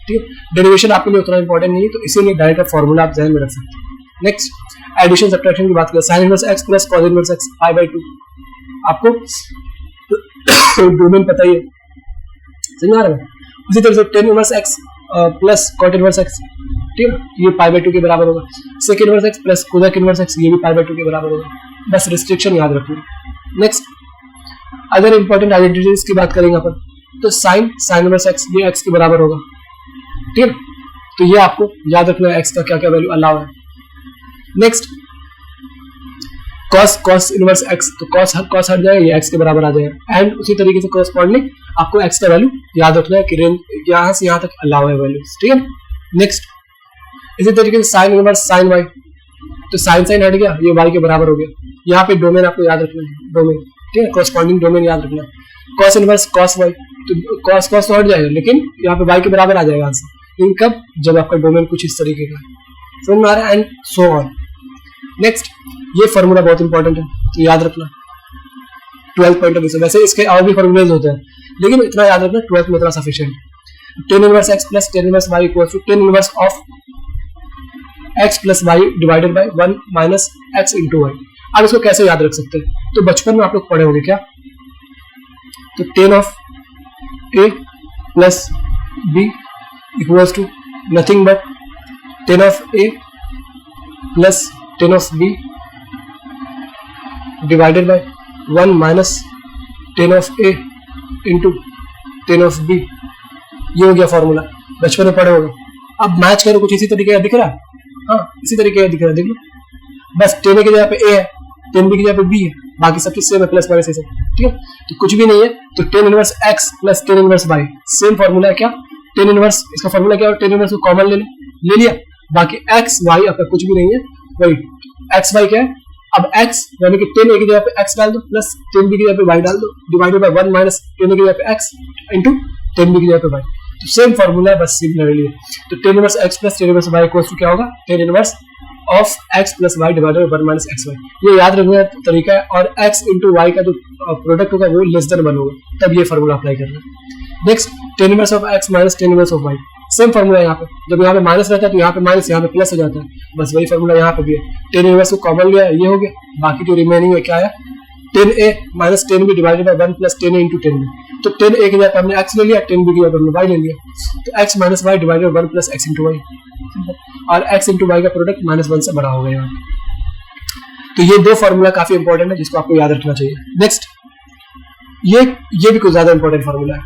ठीक है। डेरिवेशन आपके लिए उतना इंपॉर्टेंट नहीं है, तो इसीलिए डायरेक्ट फॉर्मूला आप ध्यान में रख सकते हैं। नेक्स्ट एडिशन सब्ट्रैक्शन की बात करें, sine inverse x plus cos inverse X पाई/2। आपको डोमेन पता ही है, समझ आ रहा है। उसी तरह से tan inverse x plus cot inverse x, ठीक है, ये पाई/2 के बराबर होगा। Sec inverse x plus cosec inverse x, ये भी पाई/2 के बराबर होगा। बस रिस्ट्रिक्शन याद रखना। नेक्स्ट अगर इंपॉर्टेंट आइडेंटिटीज की बात करेंगे अपन, तो साइन इनवर्स एक्स ये एक्स के बराबर होगा, ठीक है। तो ये आपको याद रखना है, एक्स का क्या क्या वैल्यू अलाउ है। नेक्स्ट कॉस इनवर्स एक्स, तो कॉस हट जाएगा, ये एक्स के बराबर आ जाएगा। एंड उसी तरीके से कॉरस्पॉन्डिंग आपको एक्स का वैल्यू याद रखना है कि रेंज यहाँ से यहाँ तक अलाउ है वैल्यूज, ठीक है। नेक्स्ट इसी तरीके से साइन इनवर्स साइन वाई, तो साइन हट गया, ये वाई के बराबर हो गया। यहाँ पे डोमेन आपको याद रखना है, डोमेन, ठीक है, कॉरस्पॉन्डिंग डोमेन याद रखना है। कॉस इनवर्स कॉस वाई, तो कॉस तो हट जाएगा, लेकिन यहाँ पे वाई के बराबर आ जाएगा आंसर, लेकिन कब, जब आपका डोमेन कुछ इस तरीके का समझ में आ रहा है। And so on. नेक्स्ट ये फॉर्मूला बहुत इंपॉर्टेंट है, तो याद रखना 12th पॉइंट ऑफ व्यू से। वैसे इसके और भी फॉर्मूलेज होते हैं, लेकिन इतना याद रखना 12th में इतना सफिशिएंट है। Tan inverse x plus tan inverse y equal to tan inverse of x plus y divided by 1 minus x into y. आप इसको कैसे याद रख सकते हैं, तो बचपन में आप लोग पढ़े होंगे क्या, तो tan of A plus B equals to nothing but tan of A plus tan of B divided by 1 minus tan of A into tan of B. ये हो गया फॉर्मूला, बचपन में पढ़े होगा। अब मैच करो, कुछ इसी तरीके का दिख रहा है, हाँ इसी तरीके का दिख रहा है, देख लो। बस टेन ए की जगह पे ए है, टेन बी की जगह पे बी है, बाकी सब चीज सेम है, प्लस माइनस सब, ठीक है। तो कुछ भी नहीं है, तो tan inverse x plus tan inverse y same formula है क्या, टेन इनवर्स, इसका फॉर्मूला क्या है, टेन इनवर्स को कॉमन ले लिया, बाकी एक्स वाई आपका कुछ भी नहीं है, वही एक्स वाई क्या है। अब x यानी कि टेन ए की जगह पे x डाल दो प्लस टेन बी की जगह पे y डाल दो divided by 1 minus ten A की जगह पे x इंटू टेन बी की जगह पे y। तो सेम फॉर्मूला है, बस सिमिलरली है। तो tan inverse x plus tan inverse y equals to क्या होगा, tan inverse of x plus y divided by 1 minus x y. ये याद रखने का तरीका है, और x इंटू y का जो प्रोडक्ट होगा वो लेस देन 1 होगा, तब ये फॉर्मूला अप्लाई करना है। Next tan inverse of x minus tan inverse of y, same formula यहाँ पे, जब यहाँ पे माइनस रहता है तो यहाँ पे माइनस, यहाँ पे प्लस हो जाता है, बस वही फॉर्मूला यहाँ पे भी है। टेन इनवर्स को कॉमन लिया, ये हो गया, बाकी जो रिमेनिंग है क्या है, tan A minus tan B divided by 1 plus tan A into tan B. तो टेन ए की जगह पे हमने x ले लिया, टेन बी की जगह पे हमने y ले लिया, तो x minus y divided by 1 plus x into y, और x इंटू वाई का प्रोडक्ट माइनस 1 से बड़ा हो गया यहाँ पे। तो ये दो फॉर्मूला काफी इंपॉर्टेंट है, जिसको आपको याद रखना चाहिए। नेक्स्ट ये भी कुछ ज्यादा इंपॉर्टेंट फॉर्मूला है,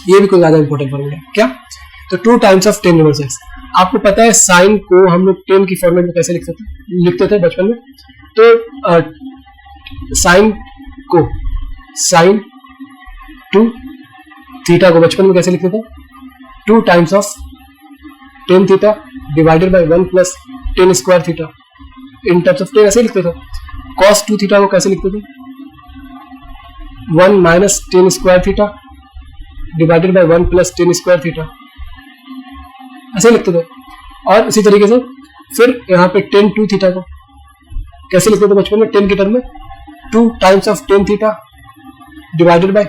ये भी कोई ज्यादा इंपॉर्टेंट फॉर्मूला है क्या। तो 2 times of ten inverse x, आपको पता है साइन को हम लोग टेन की फॉर्मेट में कैसे लिखते थे बचपन में। तो साइन को, साइन 2 थीटा को बचपन में कैसे लिखते थे, 2 times of tan theta divided by 1 plus ten square theta in terms of ten, ऐसे लिखते थे। कॉस 2 थीटा को कैसे लिखते थे, 1 minus ten square theta divided by 1 plus ten square theta, ऐसे लिखते थे। और इसी तरीके से फिर यहाँ पे टेन 2 थीटा को कैसे लिखते थे बचपन में, टेन की टर्म में 2 times of tan theta divided by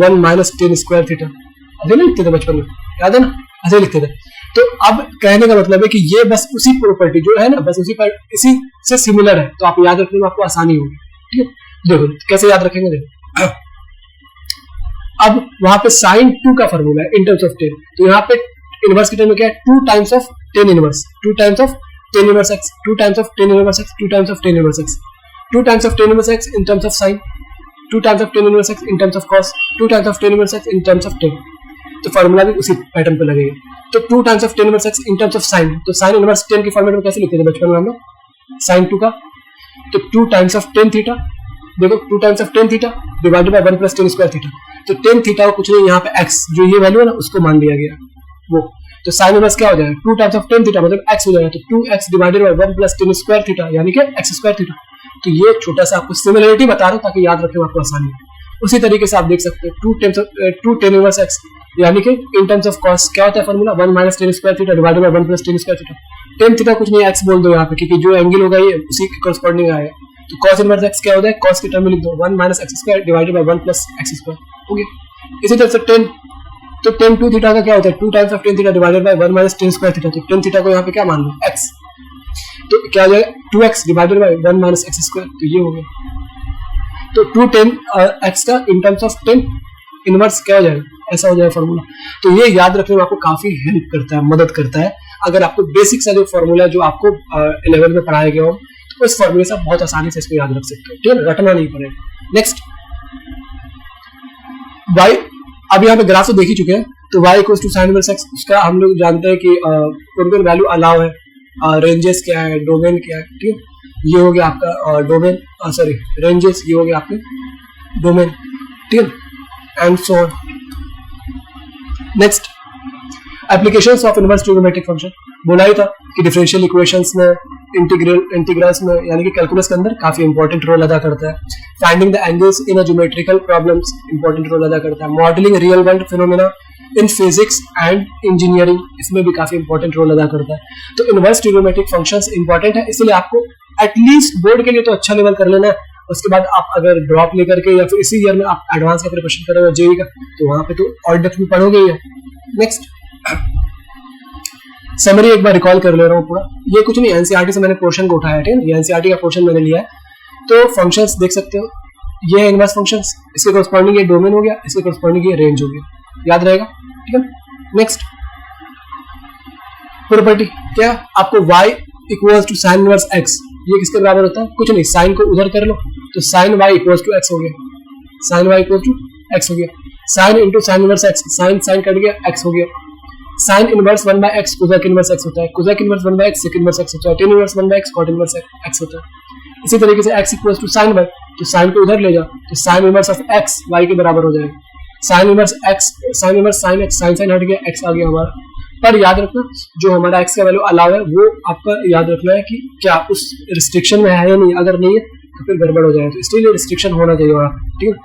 1 minus ten square theta, ऐसे नहीं लिखते थे बचपन में, याद है ना, ऐसे लिखते थे। तो अब कहने का मतलब है कि ये बस उसी प्रॉपर्टी जो है ना, बस इसी से सिमिलर है, तो आप याद रखने में आपको आसानी होगी, ठीक है। देखो कैसे याद रखेंगे, देखो अब वहां पे साइन 2 का फॉर्मूला है इन टर्म्स ऑफ टेन, तो यहाँ पे इनवर्स की टर्म में क्या है, 2 times of tan inverse, 2 times of ten inverse x, 2 times of ten inverse x, 2 times of ten inverse x, 2 times of ten inverse x in terms of sign, 2 times of ten inverse x in terms of cos, 2 times of ten inverse x in terms of ten. तो फॉर्मूला भी उसी पैटर्न पे लगेगा। तो 2 times of ten inverse x in terms of sign, तो साइन इनवर्स टेन की फॉर्मेट में कैसे लिखते थे बचपन में हम लोग, साइन 2 का, तो 2 टाइम्स ऑफ टेन थीटा, देखो 2 times of tan theta divided by 1 plus ten square theta. तो टेन थीटा को कुछ नहीं, यहाँ पे x जो ये वैल्यू है ना उसको मान लिया गया वो, तो साइन इनवर्स क्या हो जाएगा, 2 टाइम्स ऑफ टेन थीटा मतलब x हो जाएगा, तो 2x divided by 1 plus ten square theta यानी कि x स्क्वायर थीटा। तो ये छोटा सा आपको सिमिलरिटी बता रहा हूँ ताकि याद रखने में आपको आसानी हो। उसी तरीके से आप देख सकते हैं 2 टेन इनवर्स x यानी कि इन टर्म्स ऑफ कॉस क्या होता है formula, 1 minus ten square theta divided by 1 plus ten square theta. Tan theta कुछ नहीं, x बोल दो यहाँ पे, क्योंकि जो एंगल होगा ये उसी के कॉरस्पॉन्डिंग आएगा। तो cos इनवर्स x क्या होता है, cos की टर्म में लिख दो 1 minus x square divided by 1 plus x square, हो गया। इसी तरह से टेन, तो टेन 2 थीटा का क्या होता है, 2 times of tan theta divided by 1 minus ten square theta. तो टेन थीटा को यहाँ पे क्या मान लो x, तो क्या हो जाएगा 2x divided by 1 minus x square, तो ये हो गया। तो 2 टेन x का इन टर्म्स ऑफ टेन इनवर्स क्या हो जाएगा, ऐसा हो जाएगा फॉर्मूला। तो ये याद रखने में आपको काफी हेल्प करता है, मदद करता है। अगर आपको बेसिक सा जो फॉर्मूला जो आपको 11 में पढ़ाया गया हो, तो इस फॉर्मूले से आप बहुत आसानी से इसको याद रख सकते हो, ठीक है, रटना नहीं पड़ेगा। नेक्स्ट y, अब यहाँ पे ग्राफ तो देख ही चुके हैं, तो y equals to sine inverse x, उसका हम लोग जानते हैं कि कौन-कौन वैल्यू अलाउ है, रेंजेस क्या है, डोमेन क्या है, ठीक है। ये हो गया आपका डोमेन, सॉरी रेंजेस, ये हो गया आपके डोमेन, ठीक है, and so on. Next applications of inverse trigonometric function, बोला ही था कि डिफरेंशियल इक्वेशंस में, इंटीग्रल्स में, यानी कि कैलकुलस के अंदर काफी इंपॉर्टेंट रोल अदा करता है। Finding the angles in a geometrical problems important role अदा करता है। Modelling real world phenomena in physics and engineering, इसमें भी काफी इंपॉर्टेंट रोल अदा करता है। तो इनवर्स ट्रिग्नोमेट्रिक फंक्शंस इंपॉर्टेंट है, इसलिए आपको एटलीस्ट बोर्ड के लिए तो अच्छा लेवल कर लेना है। उसके बाद आप अगर ड्रॉप लेकर के या फिर इसी ईयर में आप एडवांस का प्रिपरेशन करोगे जेईई का, तो वहां पे तो और डेप्थ में पढ़ोगे ही। नेक्स्ट समरी एक बार रिकॉल कर ले रहा हूँ पूरा, ये कुछ नहीं, एनसीईआरटी से मैंने पोर्शन को उठाया है, ठीक है, ये एनसीईआरटी का पोर्शन मैंने लिया है। तो फंक्शंस देख सकते हो, ये है इनवर्स फंक्शंस, इसके कॉरस्पॉन्डिंग ये डोमेन हो गया, इसके कॉरस्पॉन्डिंग ये रेंज हो गया, याद रहेगा, ठीक है। नेक्स्ट प्रॉपर्टी क्या, आपको y equals to sine inverse x, ये किसके बराबर होता है, कुछ नहीं, साइन को उधर कर लो तो sine y equals to x हो गया, sine y equals to x हो गया, sine into sine inverse x, sine sine cut गया, x हो गया, sine inverse 1 by x cosec inverse x होता है, cosec inverse 1 by x sec inverse x होता है, tan inverse 1 by x cot inverse x होता है। इसी तरीके से x equals to sine y, तो साइन को उधर ले जाओ तो sine inverse of x y के बराबर हो जाएगा, sine inverse x, sine inverse sine x, sine sine हट गया, x आ गया हमारा। पर याद रखना जो हमारा x का वैल्यू अलाउ है वो आपका याद रखना है कि क्या उस रिस्ट्रिक्शन में है या नहीं, अगर नहीं है तो फिर गड़बड़ हो जाएगा, तो इसलिए रिस्ट्रिक्शन होना चाहिए वहां, ठीक है।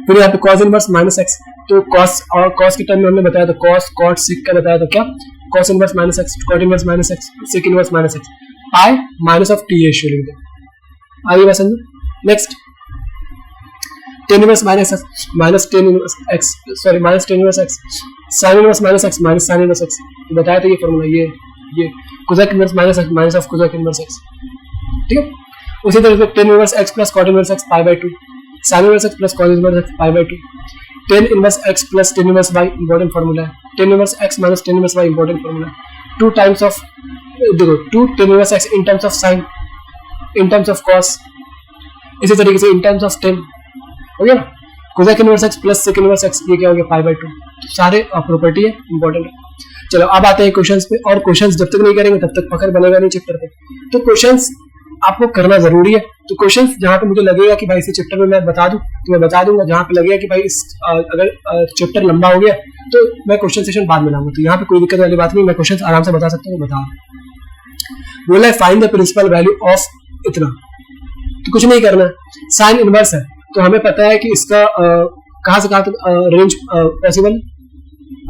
फिर यहाँ पे cos इनवर्स माइनस x, तो cos और cos के टर्म में हमने बताया था cos cot sec का बताया था क्या, cos inverse minus x, cot inverse minus x, sec inverse minus x, pi minus of t ratio लिख दो, आगे बात समझो। Next tan inverse minus x minus tan inverse x, sorry minus tan inverse x, sine inverse minus x minus sign inverse x, तो बताया था ये फॉर्मूला, ये cosec inverse minus x minus of cosec inverse x, ठीक है। उसी तरह से tan inverse x plus cot inverse x pi by 2, sine inverse x plus cos inverse x pi by 2, tan inverse x plus tan inverse y important formula है, tan inverse x minus tan inverse y important formula है, 2 टाइम्स ऑफ, देखो 2 tan inverse x in terms of sine, in terms of cos, इसी तरीके से इन टर्म्स ऑफ टेन, हो गया ना, cosec inverse x plus sec inverse x, ये क्या हो गया पाई बाय 2, सारे प्रॉपर्टी है इंपॉर्टेंट है। चलो अब आते हैं क्वेश्चंस पे, और क्वेश्चंस जब तक नहीं करेंगे तब तक पकड़ बनेगा नहीं चैप्टर पे, तो क्वेश्चंस आपको करना जरूरी है। तो क्वेश्चंस जहां पे मुझे लगेगा कि भाई इस चैप्टर में मैं बता दूं तो मैं बता दूंगा, जहां पे लगेगा कि भाई इस अगर चैप्टर लंबा हो गया तो मैं क्वेश्चन सेशन बाद में लाऊंगा, तो यहाँ पे कोई दिक्कत वाली बात नहीं, मैं क्वेश्चन आराम से बता सकता हूँ, बता बोला है find the principal value of इतना, तो कुछ नहीं करना है, साइन इनवर्स है तो हमें पता है कि इसका कहां से कहां तक रेंज पॉसिबल,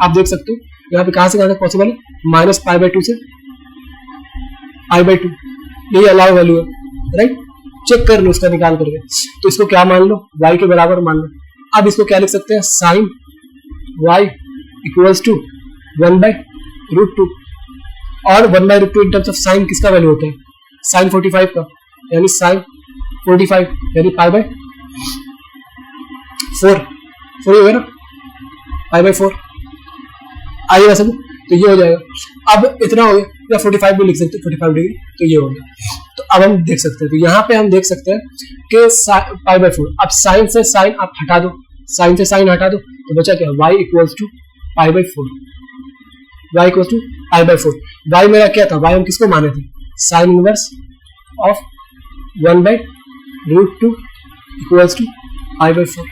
आप देख सकते हो यहाँ पे कहां से कहां तक पॉसिबल है, माइनस पाई बाय 2 से पाई बाय 2, यही अलाउ वैल्यू है, राइट, चेक कर लो उसका निकाल करके, तो इसको क्या मान लो y के बराबर मान लो। अब इसको क्या लिख सकते हैं, sine y equals to 1 by root 2, और 1 by root 2 in terms of sine किसका वैल्यू होता है, साइन 45 का, यानी साइन 45 यानी पाई बाय 4 हो गया ना, पाई बाय 4 आइए वैसे तो ये हो जाएगा। अब इतना हो गया, या 45 भी लिख सकते हैं, 45 डिग्री, तो ये हो गया। तो अब हम देख सकते हैं, तो यहाँ पे हम देख सकते हैं कि पाई बाय 4, अब साइन से साइन आप हटा दो, साइन से साइन हटा दो तो बचा क्या, y equals to pi by 4, y equals to pi by 4, y मेरा क्या था, y हम किसको माने थे, sine inverse of 1 by root 2 equals to pi by 4।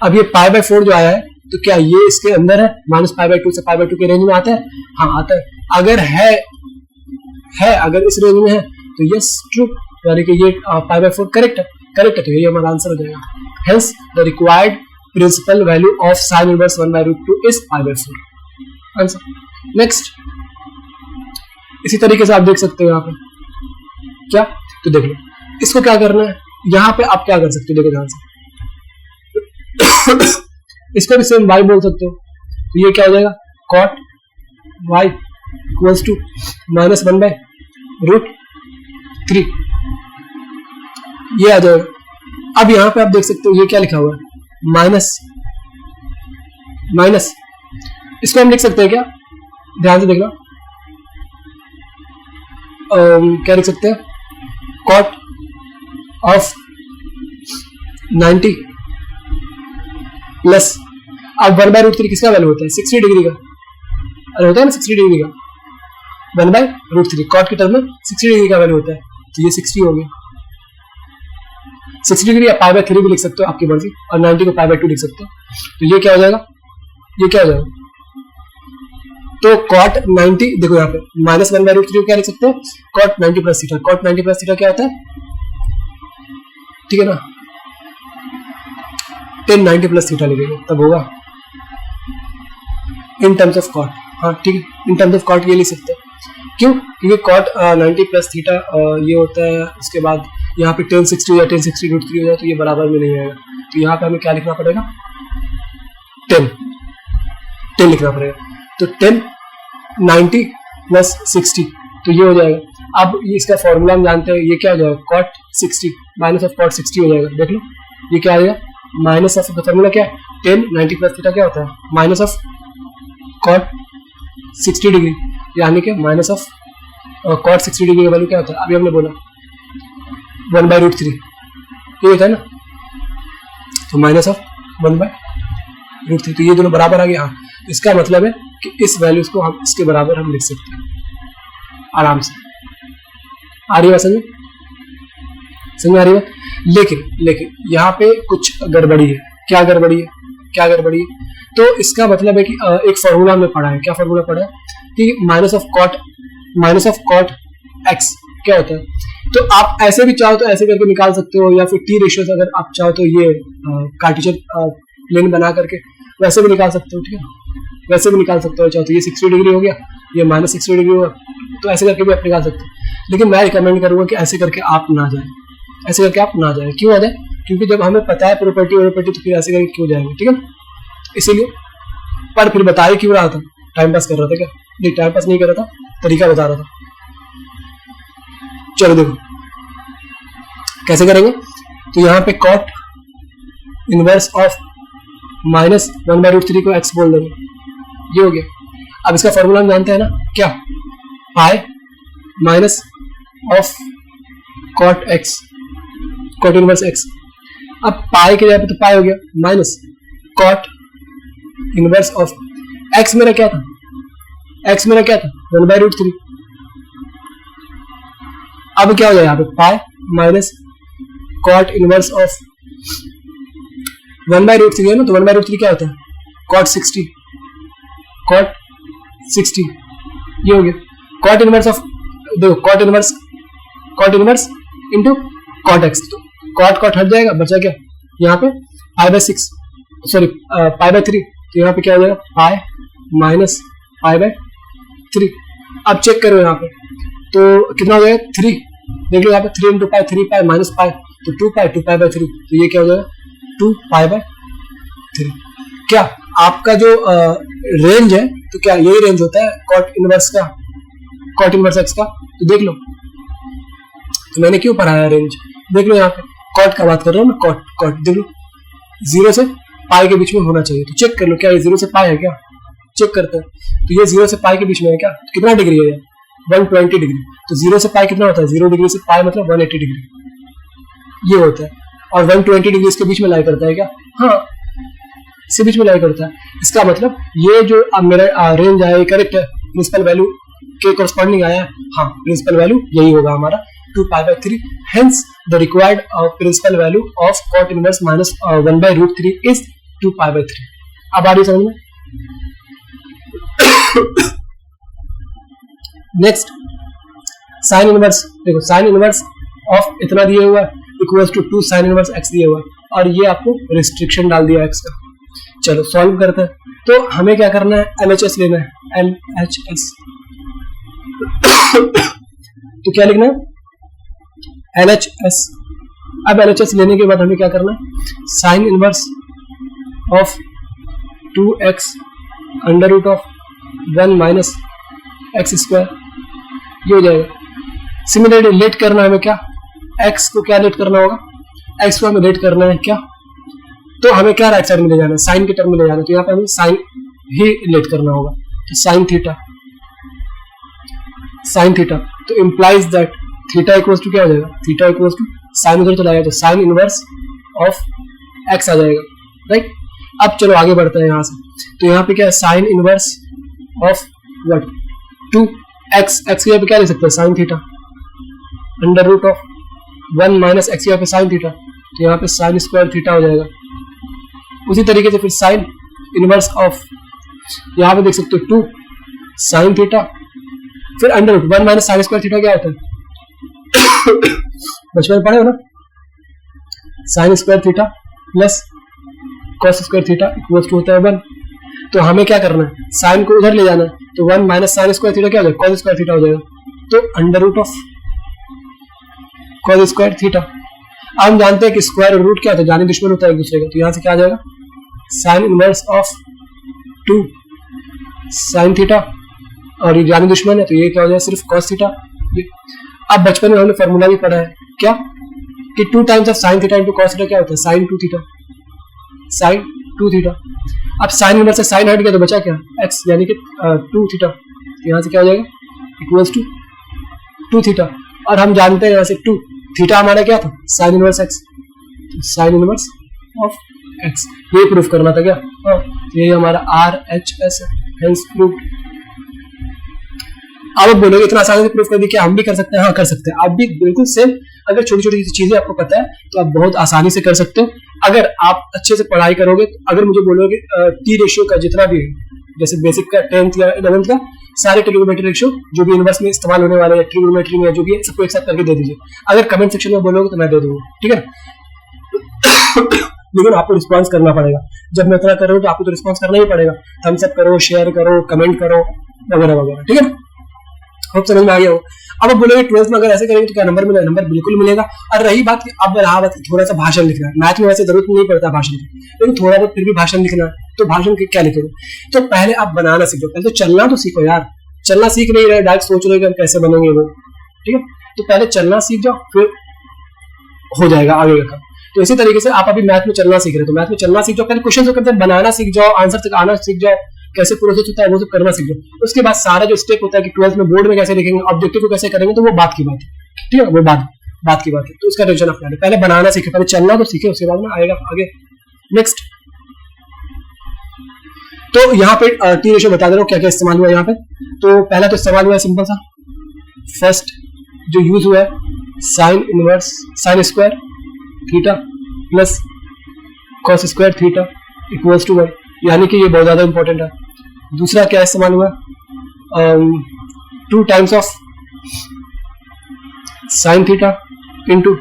अब ये पाई बाय 4 जो आया है तो क्या ये इसके अंदर है, माइनस पाई बाय 2 से पाई बाय 2 के रेंज में आता है, हाँ आता है, अगर है अगर इस रेंज में है तो यस ट्रू, यानी कि ये पाई बाय 4 करेक्ट है, तो ये हमारा आंसर हो जाएगा। Hence the required principal value of sine inverse 1 by root 2 is pi by 4, answer. Next इसी तरीके से आप देख सकते हो यहाँ पे क्या, तो देख लो इसको क्या करना है, यहाँ पे आप क्या कर सकते हो, देखो ध्यान से इसको भी सेम y बोल सकते हो, तो ये क्या हो जाएगा, cot y equals to minus 1 by root 3, ये आ जाएगा। अब यहाँ पे आप देख सकते हो ये क्या लिखा हुआ है, माइनस, इसको हम लिख सकते हैं क्या, ध्यान से देखना, क्या लिख सकते हैं, cot ऑफ 90 प्लस, अब 1 बाय रूट 3 किसका वैल्यू होता है, 60 डिग्री का, अरे होता है ना 60 डिग्री का, 1 बाय रूट 3 कॉट के टर्म में 60 डिग्री का वैल्यू होता है, तो ये 60 हो गया, 60 डिग्री या पाई बाय 3 भी लिख सकते हो आपकी मर्जी, और 90 को पाई बाय 2 लिख सकते हो, तो ये क्या हो जाएगा, ये क्या हो जाएगा, तो cot 90, देखो यहाँ पे माइनस 1 बाय रूट 3 को क्या लिख सकते हो, cot 90 plus theta, cot 90 plus theta क्या होता है, ठीक है ना, 10 90 प्लस थीटा लिखेंगे तब होगा इन टर्म्स ऑफ कॉट, हाँ ठीक है, इन टर्म्स ऑफ कॉट ये लिख सकते हैं, क्यों, क्योंकि कॉट 90 प्लस थीटा ये होता है, उसके बाद यहाँ पे 10 60 या 10 60 रूट 3 हो जाए तो ये बराबर में नहीं आएगा, तो यहाँ पे हमें क्या लिखना पड़ेगा, 10 लिखना पड़ेगा, तो 10 90 प्लस 60, तो ये हो जाएगा। अब ये इसका फॉर्मूला हम जानते हैं, ये क्या हो जाएगा, कॉट 60 माइनस ऑफ कॉट 60 हो जाएगा, देख लो ये क्या आएगा, माइनस ऑफ, फॉर्मूला क्या है, 10 90 प्लस थीटा क्या होता है, माइनस ऑफ कॉट 60 डिग्री, यानी कि माइनस ऑफ कॉट 60 डिग्री का वैल्यू क्या होता है, अभी हमने बोला 1/√3, ये होता है ना, तो माइनस ऑफ 1/√3, तो ये दोनों बराबर आ गया। हाँ, इसका मतलब है कि इस वैल्यूज को हम इसके बराबर हम लिख सकते हैं आराम से। आ रही बात समझ आ रही बात? लेकिन यहाँ पे कुछ गड़बड़ी है। क्या गड़बड़ी है? तो इसका मतलब है कि एक फॉर्मूला हमने पढ़ा है। क्या फॉर्मूला पढ़ा है कि माइनस ऑफ कॉट एक्स क्या होता है। तो आप ऐसे भी चाहो तो ऐसे करके निकाल सकते हो, या फिर टी रेशियोस अगर आप चाहो तो ये कार्टेशियन प्लेन बना करके वैसे भी निकाल सकते हो, ठीक है, वैसे भी निकाल सकते हो। चाहो तो ये 60 डिग्री हो गया, ये माइनस 60 डिग्री होगा, तो ऐसे करके भी आप निकाल सकते हो। लेकिन मैं रिकमेंड करूंगा कि ऐसे करके आप ना जाए, क्यों आ जाए? क्योंकि जब हमें पता है प्रॉपर्टी तो फिर ऐसे करके क्यों जाएंगे, ठीक है, इसीलिए। पर फिर बताया क्यों रहा था, टाइम पास कर रहा था क्या? नहीं, टाइम पास नहीं कर रहा था, तरीका बता रहा था। चलो देखो कैसे करेंगे। तो यहाँ पे कॉट इनवर्स ऑफ माइनस 1/√3 को एक्स बोल देंगे, ये हो गया। अब इसका फॉर्मूला हम जानते हैं ना, क्या, pi minus of cot x, cot inverse x. अब पाई के जगह पे तो पाई हो गया, minus cot inverse of x मेरा क्या था, 1/√3। अब क्या हो जाएगा यहाँ पे, pi minus cot inverse of 1/√3 है ना, तो 1/√3 क्या होता है, कॉट 60, ये हो गया। कॉट इनवर्स ऑफ, देखो cot inverse into cot x, तो कॉट हट जाएगा, बचा क्या यहाँ पे पाई/6, सॉरी पाई/3, तो यहाँ पे क्या हो जाएगा, पाई माइनस पाई/3। अब चेक करो यहाँ पे, तो कितना हो जाएगा, 3, देख लो यहाँ पे 3 into pi, 3 pi minus pi, तो 2 पाई/3, तो ये क्या हो जाएगा 2 पाई/3। क्या आपका जो रेंज है, तो क्या यही रेंज होता है कॉट इनवर्स एक्स का, तो देख लो। तो मैंने क्यों पढ़ाया रेंज, देख लो यहाँ पे कॉट का बात कर रहा हूँ मैं, कॉट देख लो 0 से पाई के बीच में होना चाहिए, तो चेक कर लो क्या ये 0 से पाई है क्या, चेक करते हैं। तो ये 0 से पाई के बीच में है क्या, तो कितना डिग्री है, 120 डिग्री। तो 0 से पाई कितना होता है, 0 डिग्री से पाई मतलब 180 डिग्री, ये होता है। और 120 डिग्री इसके बीच में लाई करता है क्या, हाँ इसके बीच में लाई करता है। इसका मतलब ये जो अब मेरा रेंज आया, ये करेक्ट है, प्रिंसिपल वैल्यू के कॉरस्पॉन्डिंग आया है, हाँ प्रिंसिपल वैल्यू यही होगा हमारा 2 पाई/3। Hence the required principal value of cot inverse minus 1/√3 is 2 पाई/3। अब आ रही समझ में। नेक्स्ट साइन इनवर्स, देखो साइन इनवर्स ऑफ इतना दिया हुआ है equals to 2 sine inverse X दिया हुआ है, और ये आपको रिस्ट्रिक्शन डाल दिया एक्स का। चलो सॉल्व करते हैं। तो हमें क्या करना है, LHS लेना है, LHS। तो क्या लिखना है, LHS। अब LHS लेने के बाद हमें क्या करना है, sine inverse of 2x √1 minus x², ये हो जाएगा। सिमिलरली लेट करना है हमें क्या, x को क्या लेट करना होगा, x को हमें लेट करना है क्या, तो हमें क्या राइट साइड में ले जाना है, साइन के टर्म में ले जाना है, तो यहाँ पे हमें साइन ही लेट करना होगा। तो साइन थीटा, तो implies that theta equals to क्या हो जाएगा, थीटा इक्वल्स टू साइन उधर चला गया तो साइन इनवर्स ऑफ एक्स आ जाएगा, राइट। अब चलो आगे बढ़ते हैं यहाँ से। तो यहाँ पे क्या है, sine inverse of what 2x, x की यहाँ पे क्या ले सकते हैं, साइन थीटा √1 माइनस एक्स यहाँ पे साइन थीटा, तो यहाँ पे साइन स्क्वायर थीटा हो जाएगा। उसी तरीके से फिर साइन इनवर्स ऑफ, यहाँ पे देख सकते हो 2 साइन थीटा, फिर √1 माइनस साइन स्क्वायर थीटा क्या होता है, बचपन में पढ़े हो ना, sine square theta plus cos square theta equals to होता है 1। तो हमें क्या करना है, साइन को उधर ले जाना है, तो 1 माइनस साइन स्क्वायर थीटा क्या हो जाएगा, कॉस स्क्वायर थीटा हो जाएगा, तो √ऑफ कॉस स्क्वायर थीटा। हम जानते हैं कि स्क्वायर और रूट क्या होता है, जाने दुश्मन होता है एक दूसरे का, तो यहां से क्या आ जाएगा, sine inverse of 2 sine theta, और ये जाने दुश्मन है तो ये क्या हो जाएगा, सिर्फ कॉस थीटा। अब बचपन में हमने फॉर्मूला भी पढ़ा है क्या, कि 2 times of sine theta into cos theta क्या होता है, साइन 2 थीटा, साइन 2 थीटा। अब साइन इनवर्स से साइन हट गया तो बचा क्या, x यानी कि 2 थीटा। यहाँ से क्या हो जाएगा, इक्वल्स टू 2 थीटा। और हम जानते हैं यहाँ से 2 थीटा हमारा क्या था, sine inverse x, sine inverse of x। ये प्रूफ करना था क्या, ये हमारा RHS है, हेंस प्रूव्ड। आप बोलोगे इतना आसानी से प्रूफ कर दी, क्या हम भी कर सकते हैं? हाँ कर सकते हैं, आप भी बिल्कुल सेम। अगर छोटी छोटी चीजें आपको पता है तो आप बहुत आसानी से कर सकते हो। अगर आप अच्छे से पढ़ाई करोगे, अगर मुझे बोलोगे टी रेशियो का जितना भी है, जैसे बेसिक का 10th या 11th का सारे ट्रिग्नोमेट्री रेशियो जो भी इनवर्स में इस्तेमाल होने वाले हैं, ट्रिग्नोमेट्री में जो भी है, सबको एक साथ करके दे दीजिए। अगर कमेंट सेक्शन में बोलोगे तो मैं दे दूंगा, ठीक है। लेकिन आपको रिस्पॉन्स करना पड़ेगा। जब मैं इतना कर रहा हूँ तो आपको तो रिस्पॉन्स करना ही पड़ेगा। थम्स अप करो, शेयर करो, कमेंट करो, वगैरह वगैरह, ठीक है। होप समझ में आ गया हो। अब आप बोलोगे 12th में अगर ऐसे करेंगे तो क्या नंबर मिलेगा? नंबर बिल्कुल मिलेगा। और रही बात कि अब रहा बात थोड़ा सा भाषण लिखना है, मैथ में वैसे जरूरत नहीं पड़ता भाषण की, लेकिन थोड़ा बहुत फिर भी भाषण लिखना है, तो भाषण क्या लिखोगे? तो पहले आप बनाना सीखो, पहले तो चलना तो सीखो यार। चलना सीख नहीं रहे, डायरेक्ट सोच रहे कि हम कैसे बनेंगे वो, ठीक है। तो पहले चलना सीख जाओ, फिर हो जाएगा आगे का काम। तो इसी तरीके से आप अभी मैथ में चलना सीख रहे हो, तो मैथ में चलना सीख जाओ, पहले क्वेश्चन करते हैं बनाना सीख जाओ, आंसर तक आना सीख जाओ, कैसे प्रोसेस होता है वो सब करना सीख जाओ। उसके बाद सारा जो स्टेप होता है कि 12th में बोर्ड में कैसे लिखेंगे, ऑब्जेक्टिव को कैसे करेंगे, तो वो बात की बात है, ठीक है, वो बात की बात है। तो उसका टेंशन अपना ले, पहले बनाना सीखे, पहले चलना तो सीखे, उसके बाद में आएगा आगे। नेक्स्ट, तो यहाँ पे टी रेशियो बता दे रहा हूँ क्या क्या इस्तेमाल हुआ यहाँ पे। तो पहला तो इस्तेमाल हुआ है सिंपल सा, फर्स्ट जो यूज हुआ है sine inverse sine square theta plus cos square theta equals to 1, यानी कि ये बहुत ज्यादा इंपॉर्टेंट है। दूसरा क्या इस्तेमाल हुआ, 2 times of sine theta into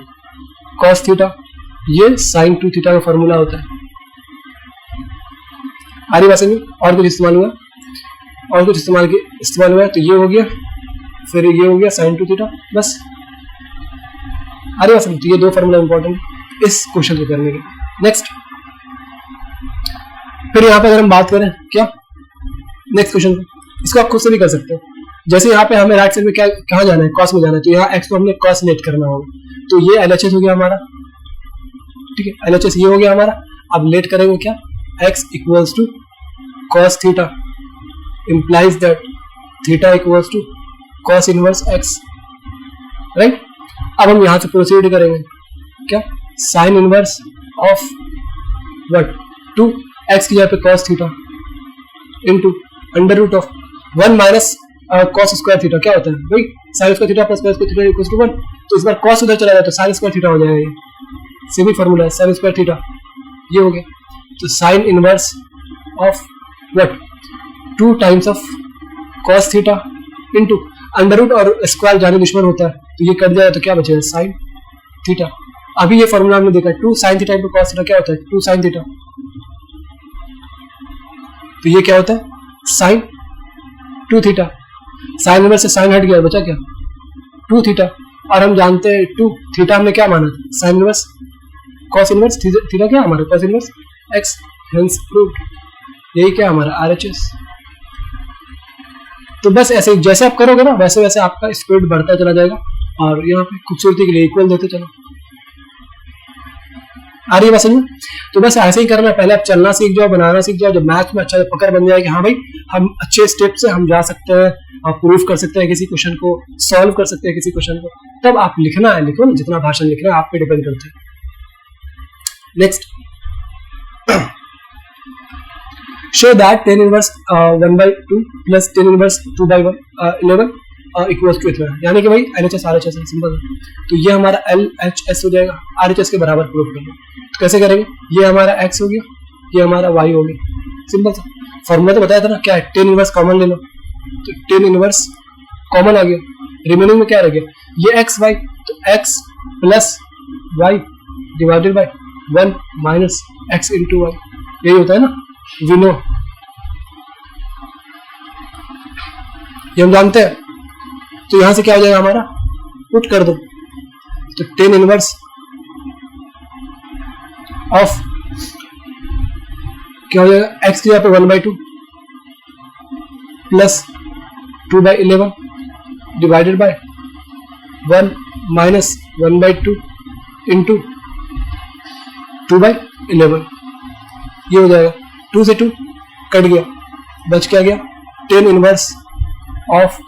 cos theta, ये साइन 2 थीटा का फॉर्मूला होता है। आ रही बात समझ? और कुछ इस्तेमाल हुआ, और कुछ इस्तेमाल हुआ है, तो ये हो गया, फिर ये हो गया साइन 2 थीटा, बस। आ रही बात समझ? तो ये 2 फॉर्मूला इंपॉर्टेंट है इस क्वेश्चन को करने के लिए। नेक्स्ट, फिर यहाँ पे अगर हम बात करें क्या नेक्स्ट क्वेश्चन को, इसको आप खुद से भी कर सकते हो। जैसे यहाँ पे हमें राइट साइड में क्या कहाँ जाना है, कॉस में जाना है, तो यहाँ एक्स को हमने कॉस लेट करना होगा, तो ये LHS हो गया हमारा, ठीक है, LHS ये हो गया हमारा। अब लेट करेंगे क्या, x equals to cos theta implies that theta equals to cos inverse x, right. अब हम यहाँ से प्रोसीड करेंगे क्या, sine inverse of what 2 x की जगह पे cos theta into under root of 1 minus cos square theta, क्या होता है भाई, sine square theta plus cos square theta equals to 1। तो इस बार cos उधर चला जाए तो साइन स्क्वायर थीटा हो जाएगा, ये सिंपल फॉर्मूला है, साइन स्क्वायर थीटा ये हो गया। तो sine inverse of what 2 times of cos theta into under root और स्क्वायर जाने दुश्मन होता है, तो ये कट जाएगा तो क्या बचेगा, साइन थीटा। अभी ये फॉर्मूला हमने देखा 2 sine theta into cos theta क्या होता है, 2 साइन थीटा, तो ये क्या होता है साइन 2 थीटा। साइन इनवर्स से साइन हट गया, बचा क्या 2 थीटा। और हम जानते हैं 2 थीटा हमने क्या माना था, sine inverse cos inverse theta क्या हमारा cos inverse x, hence proved. यही क्या हमारा RHS। तो बस ऐसे जैसे आप करोगे ना वैसे वैसे आपका स्पीड बढ़ता चला जाएगा, और यहाँ पे खूबसूरती के लिए इक्वल देते चलो। आ रही है बात समझ में? तो बस ऐसे ही करना है, पहले आप चलना सीख जाओ, बनाना सीख जाओ, जब मैथ में अच्छा पकड़ बन जाए कि हाँ भाई हम अच्छे स्टेप से हम जा सकते हैं, आप प्रूफ कर सकते हैं किसी क्वेश्चन को, सॉल्व कर सकते हैं किसी क्वेश्चन को, तब आप लिखना है, लिखो ना, जितना भाषण लिखना है आप पे डिपेंड करता है। Next, show that tan inverse 1/2 plus tan inverse 2/1 11 equals to इतना, यानी कि भाई LHS RHS है, सिंपल है। तो ये हमारा LHS हो जाएगा RHS के बराबर प्रूफ करना। तो कैसे करेंगे, ये हमारा x हो गया, ये हमारा y हो गया, सिंपल सा फॉर्मूला तो बताया था ना, क्या है tan इनवर्स कॉमन ले लो, तो tan इनवर्स कॉमन आ गया, रिमेनिंग में क्या रह गया, ये x y, तो x plus y divided by 1 minus x into y, यही होता है ना, वी नो, ये हम जानते हैं। तो यहां से क्या हो जाएगा हमारा, पुट कर दो, तो tan इनवर्स ऑफ क्या हो जाएगा, x की जगह पे 1/2 plus 2/11 divided by 1 minus 1/2 into 2/11, ये हो जाएगा 2 से 2 कट गया, बच क्या गया 10 इनवर्स ऑफ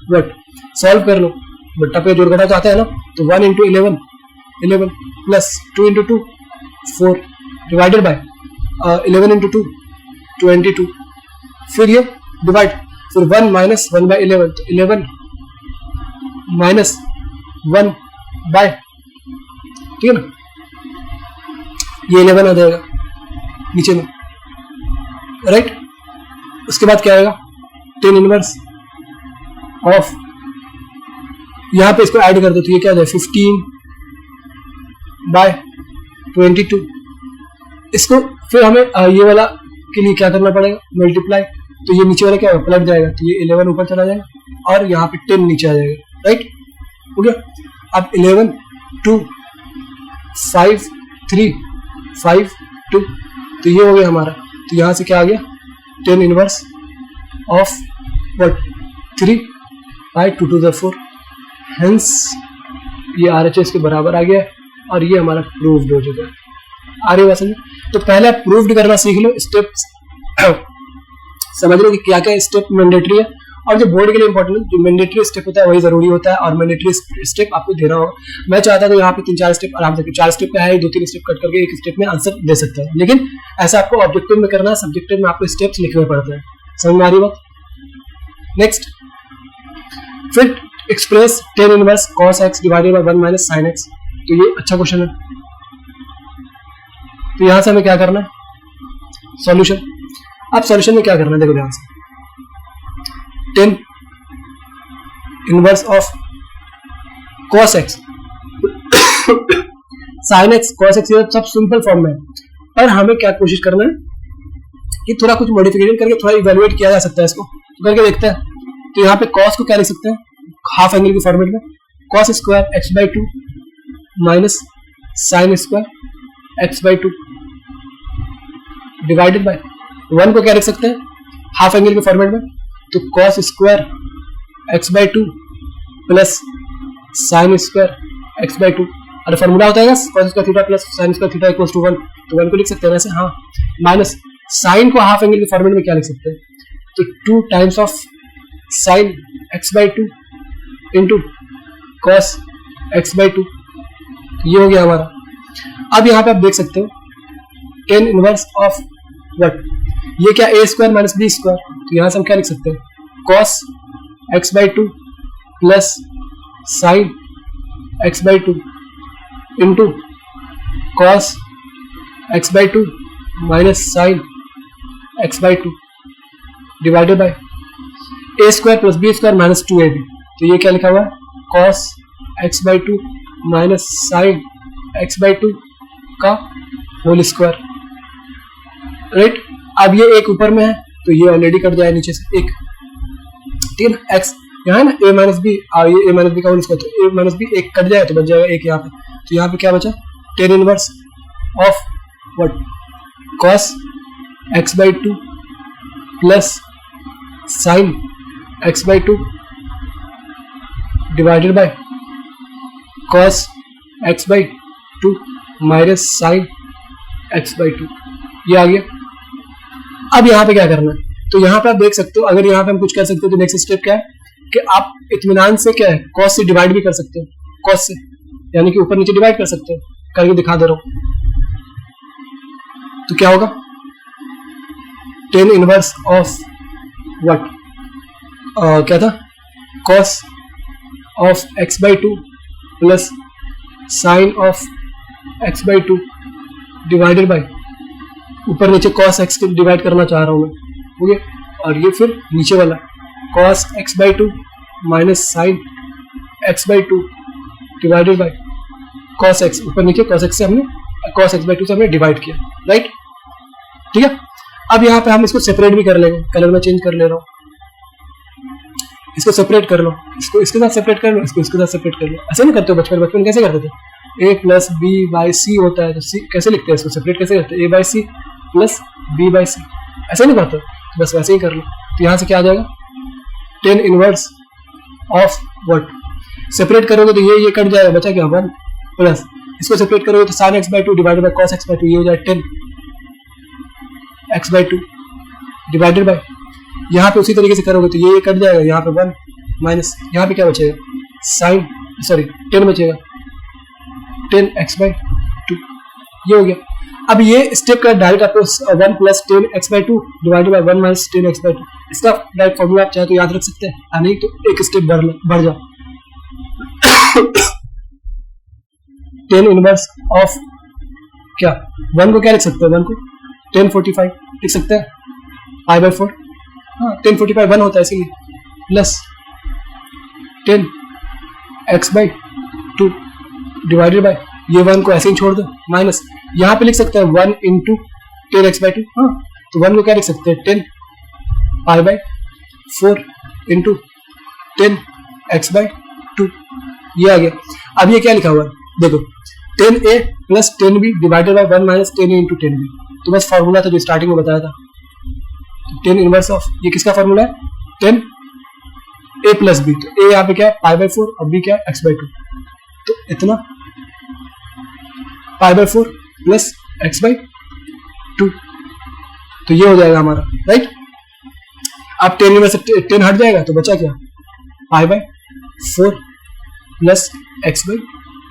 व्हाट। सॉल्व कर लो, बट्टा पे जोड़ घटा तो आता है ना, तो 1 into 11 11 plus 2 into 2 4 divided by 11 into 2 22, फिर ये डिवाइड, फिर 1 माइनस 1 बाय 11, तो 11 माइनस 1 बाय, ठीक है ना, ये 11 आ जाएगा नीचे में, राइट। उसके बाद क्या आएगा 10 इनवर्स ऑफ, यहां पे इसको ऐड कर दो तो ये क्या आ जाए 15 बाय 22। इसको फिर हमें ये वाला के लिए क्या करना पड़ेगा मल्टीप्लाई, तो ये नीचे वाला क्या होगा पलट जाएगा, तो ये 11 ऊपर चला जाएगा और यहाँ पे 10 नीचे आ जाएगा, राइट हो गया। अब 11 2 5 3 5 2, तो ये हो गया हमारा, तो यहाँ से क्या आ गया 10 inverse of what 3 by 2 to the 4, हेंस ये RHS के बराबर आ गया और ये हमारा प्रूव्ड हो चुका है। आ रही बात समझ, तो पहले आप प्रूव्ड करना सीख लो, स्टेप्स समझ लो कि क्या क्या स्टेप मैंडेटरी है, और जो बोर्ड के लिए इंपॉर्टेंट है जो मैंडेटरी स्टेप होता है वही जरूरी होता है, और मैंडेटरी स्टेप आपको देना होगा। मैं चाहता था यहाँ पे 3-4 स्टेप आराम से, 4 स्टेप का है 2-3 स्टेप कट करके एक स्टेप में आंसर दे सकता है, लेकिन ऐसा आपको ऑब्जेक्टिव में करना है, सब्जेक्टिव में आपको स्टेप्स लिखने पड़ते हैं। समझ में आ रही बात। नेक्स्ट, फिर express 10 inverse cos x divided by 1 minus sin x, तो ये अच्छा क्वेश्चन है। तो यहां से हमें क्या करना है सॉल्यूशन। अब सॉल्यूशन में क्या करना है देखो ध्यान से, 10 inverse of cos x sin x cos x, ये सब सिंपल फॉर्म में है, पर हमें क्या कोशिश करना है कि थोड़ा कुछ मॉडिफिकेशन करके थोड़ा इवेलुएट किया जा सकता है इसको, तो करके देखते हैं। तो यहाँ पे cos को क्या लिख सकते हैं हाफ एंगल के फॉर्मेट में, cos square x by 2 minus sine square x by 2 divided by 1 को क्या लिख सकते हैं हाफ एंगल के फॉर्मेट में, तो cos square x by 2 plus sine square x by 2, अरे फॉर्मूला होता है ना cos square theta plus sine square theta equals to 1, तो 1 को लिख सकते हैं वैसे, हाँ माइनस साइन को हाफ एंगल के फॉर्मेट में क्या लिख सकते हैं, तो 2 times of sine x by 2 into cos x by 2, ये हो गया हमारा। अब यहाँ पे आप देख सकते हो 10 इनवर्स ऑफ व्हाट, ये क्या a square minus B square, तो यहाँ से हम क्या लिख सकते हैं cos x by 2 plus sine x by 2 into cos x by 2 minus sine x by 2 divided by a square plus B square minus 2ab, तो ये क्या लिखा हुआ है cos x by 2 minus sine x by 2 का होल स्क्वायर, राइट। अब ये एक ऊपर में है तो ये ऑलरेडी कट जाए नीचे से एक, ठीक है ना, x यहाँ है ना a माइनस बी, ये a माइनस बी का होल स्क्वायर, तो a माइनस बी एक कट जाए तो बच जाएगा एक यहाँ पे, तो यहाँ पे क्या बचा 10 inverse of what cos x by 2 plus sine x by 2 divided by cos x by 2 minus sine x by 2, ये आ गया। अब यहाँ पे क्या करना है, तो यहाँ पे आप देख सकते हो, अगर यहाँ पे हम कुछ कर सकते हो तो नेक्स्ट स्टेप क्या है कि आप इत्मीनान से क्या है cos से डिवाइड भी कर सकते हो, cos से यानी कि ऊपर नीचे डिवाइड कर सकते हो, करके दिखा दे रहा हूं। तो क्या होगा 10 इनवर्स ऑफ व्हाट क्या था cos of x by 2 plus sign of x by 2 divided by, ऊपर नीचे cos x को डिवाइड करना चाह रहा हूं मैं, हो गया। और ये फिर नीचे वाला cos x by 2 minus sine x by 2 divided by cos x, ऊपर नीचे cos x से हमने cos x बाई 2 से हमने डिवाइड किया, राइट, ठीक है। अब यहाँ पे हम इसको सेपरेट भी कर लेंगे, कलर में चेंज कर ले रहा हूँ, इसको सेपरेट कर लो, इसको इसके साथ सेपरेट कर लो, इसको इसके साथ सेपरेट कर लो। ऐसे नहीं करते हो बचपन कैसे करते थे, a प्लस बी बाई सी होता है, तो सी कैसे लिखते हैं इसको सेपरेट कैसे करते हैं, a by C plus B by C, ऐसे नहीं करते, तो बस वैसे ही कर लो। तो यहाँ से क्या आ जाएगा 10 इनवर्स ऑफ व्हाट, सेपरेट करोगे तो ये कट जाएगा, बचा क्या 1 प्लस इसको सेपरेट करोगे तो sine x by 2 divided by cos x by 2, ये हो जाएगा 10 x by two divided by, यहाँ पे उसी तरीके से करोगे तो ये कट जाएगा, यहाँ पे 1 माइनस, यहाँ पे क्या बचेगा साइन, सॉरी 10 बचेगा, 10 एक्स बाई टू, ये हो गया। अब ये स्टेप का डायरेक्ट आपको 1 plus 10 x by two divided by 1 minus 10 x by to, इसका डायरेक्ट फॉर्मूला आप चाहे तो याद रख सकते हैं, नहीं तो एक स्टेप बढ़ जाओ। 10 इनवर्स ऑफ क्या 1 को क्या लिख सकते हैं, 1 को 1045 लिख सकते हैं, पाई बाई 4, हाँ 1045 1 होता है इसीलिए, plus 10 x by two divided by, ये 1 को ऐसे ही छोड़ दो, माइनस यहाँ पे लिख सकते हैं 1 इंटू 10 एक्स बाई टू, हाँ तो 1 को क्या लिख सकते हैं 10 pi by 4 into 10 x by to, ये आ गया। अब ये क्या लिखा हुआ है देखो, 10a plus 10b divided by 1 minus 10a into 10b, तो बस फॉर्मूला था जो स्टार्टिंग में बताया था, 10 इनवर्स ऑफ, ये किसका फॉर्मूला है 10a प्लस b, तो a यहाँ पे क्या है पाई बाई 4 और b क्या है एक्स बाई टू, तो इतना pi by 4 plus x by to, तो ये हो जाएगा हमारा राइट। अब 10 इनवर्स से 10 हट जाएगा तो बचा क्या pi by 4 plus x by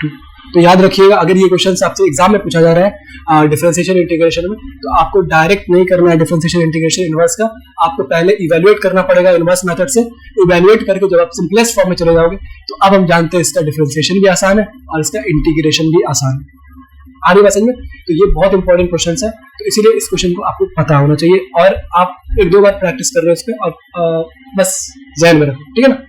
to. तो याद रखिएगा अगर ये क्वेश्चन आपसे एग्जाम में पूछा जा रहा है डिफरेंशिएशन इंटीग्रेशन में, तो आपको डायरेक्ट नहीं करना है डिफरेंशिएशन इंटीग्रेशन इनवर्स का, आपको पहले इवेल्युएट करना पड़ेगा इनवर्स मेथड से, इवेल्युएट करके जब आप सिंपलेस्ट फॉर्म में चले जाओगे तो अब हम जानते हैं इसका डिफरेंशिएशन भी आसान है और इसका इंटीग्रेशन भी आसान है। आ रही बात समझ में? तो ये बहुत इंपॉर्टेंट क्वेश्चन है, तो इसीलिए इस क्वेश्चन को आपको पता होना चाहिए और आप एक दो बार प्रैक्टिस कर रहे हो इस पर और बस ध्यान में रखो, ठीक है ना।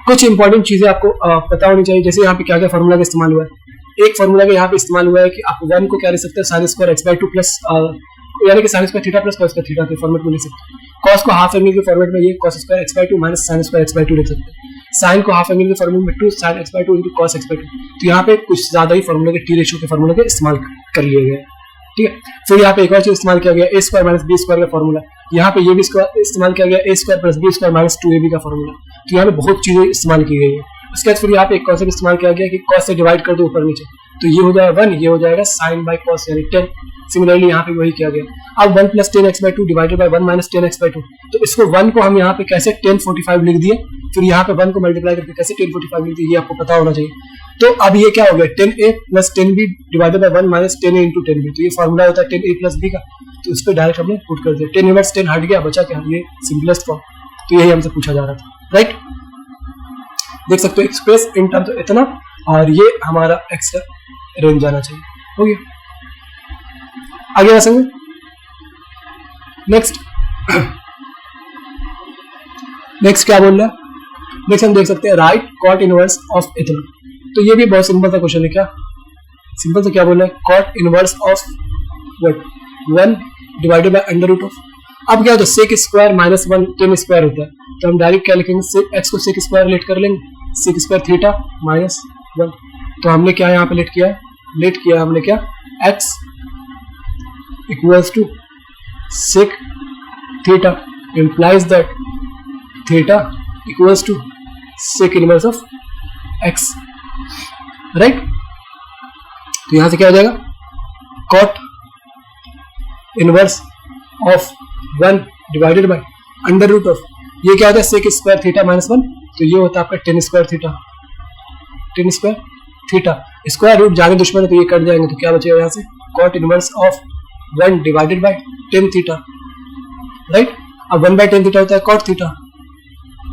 कुछ इंपॉर्टेंट चीजें आपको पता होनी चाहिए, जैसे यहाँ पे क्या क्या फॉर्मूला का इस्तेमाल हुआ है। एक फॉर्मूला का यहाँ पे इस्तेमाल हुआ है कि आप 1 को क्या लिख सकते हैं sine square x by two plus, यानी कि sign square theta plus cos square theta के फॉर्मेट में लिख सकते हैं। कॉस को हाफ एंगल के फॉर्मेट में ये cos square x by to minus sine square x by to लिख सकते हैं। साइन को हाफ एंगल के फॉर्मेट में 2 sine x by two into cos x by to, तो यहाँ पे कुछ ज्यादा ही फॉर्मूले के टी रेशियो के फॉर्मूले के इस्तेमाल कर लिए गए, ठीक है। फिर यहाँ पे एक और चीज इस्तेमाल किया गया A square minus B square का फॉर्मूला, यहाँ पे ये भी इस्तेमाल किया गया A square plus B square minus 2ab का फॉर्मूला, तो यहाँ पे बहुत चीजें इस्तेमाल की गई है। उसके बाद फिर यहाँ पे एक कॉन्सेप्ट इस्तेमाल किया गया कि कॉस से डिवाइड कर दो ऊपर नीचे, तो ये हो जाएगा 1, ये हो जाएगा साइन बाई कॉस यानी 10। सिमिलरली यहाँ पे वही किया गया। अब 1 plus 10 x by two divided by 1 minus 10 x by to, तो इसको 1 को हम यहाँ पे कैसे 1045 लिख दिए, फिर यहाँ पे 1 को मल्टीप्लाई करके कैसे 1045 लिख दिए, ये आपको पता होना चाहिए। तो अब ये क्या हो गया 10a plus 10b divided by 1 minus 10a into 10b, तो ये फॉर्मूला होता है 10a प्लस b का, तो इस पर डायरेक्ट हमने पुट कर दिया। 10 इनवर्स 10 हट गया, बचा क्या ये सिंपलेस्ट फॉर्म, तो यही हमसे पूछा जा रहा था, राइट। देख सकते हो एक्सप्रेस इन टर्म्स तो इतना, और ये हमारा एक्स्ट्रा रेंज जाना चाहिए, हो गया। आगे आ सकते नेक्स्ट नेक्स्ट क्या बोल रहा है, नेक्स्ट हम देख सकते हैं राइट कॉट इनवर्स ऑफ इतना, तो ये भी बहुत सिंपल सा क्वेश्चन है। क्या सिंपल से क्या बोल रहा है, cot inverse of what 1 divided by under root of, अब क्या होता है सेक स्क्वायर माइनस 1 10 स्क्वायर होता है, तो हम डायरेक्ट क्या लिखेंगे एक्स को सेक स्क्वायर लेट कर लेंगे, सेक स्क्वायर थीटा माइनस 1, तो हमने क्या यहाँ पे लेट किया है, लेट किया हमने क्या x equals to sec theta implies that theta equals to sec inverse of x, right. तो यहां से क्या हो जाएगा cot inverse of 1 divided by under root of, ये क्या होता है सेक स्क्वायर थीटा माइनस 1, तो ये होता है आपका 10 square theta, 10 square theta, square root जाने दुश्मन है तो ये कट जाएंगे, तो क्या बचेगा यहाँ से cot inverse of 1 divided bye 10 theta, right. अब 1 बाय 10 थीटा होता है cot थीटा,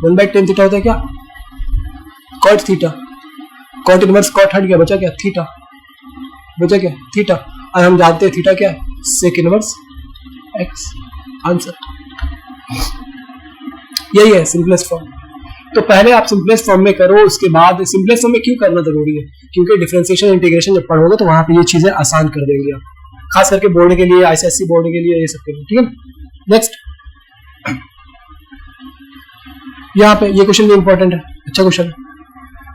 1 बाय 10 थीटा होता है क्या cot theta, cot inverse cot हट गया, बचा क्या थीटा, बचा क्या थीटा, और हम जानते हैं थीटा क्या है सेक इनवर्स x, आंसर यही है सिंपलेस्ट फॉर्म। तो पहले आप सिंपलेस्ट फॉर्म में करो, उसके बाद सिंपलेस्ट फॉर्म में क्यों करना जरूरी है, क्योंकि डिफरेंशिएशन इंटीग्रेशन जब पढ़ोगे तो वहां पे ये चीजें आसान कर देंगे आप, खास करके बोर्ड के लिए आईसीएसई बोर्ड के लिए ये सब के लिए, ठीक है। नेक्स्ट यहाँ पे ये क्वेश्चन भी इंपॉर्टेंट है, अच्छा क्वेश्चन है।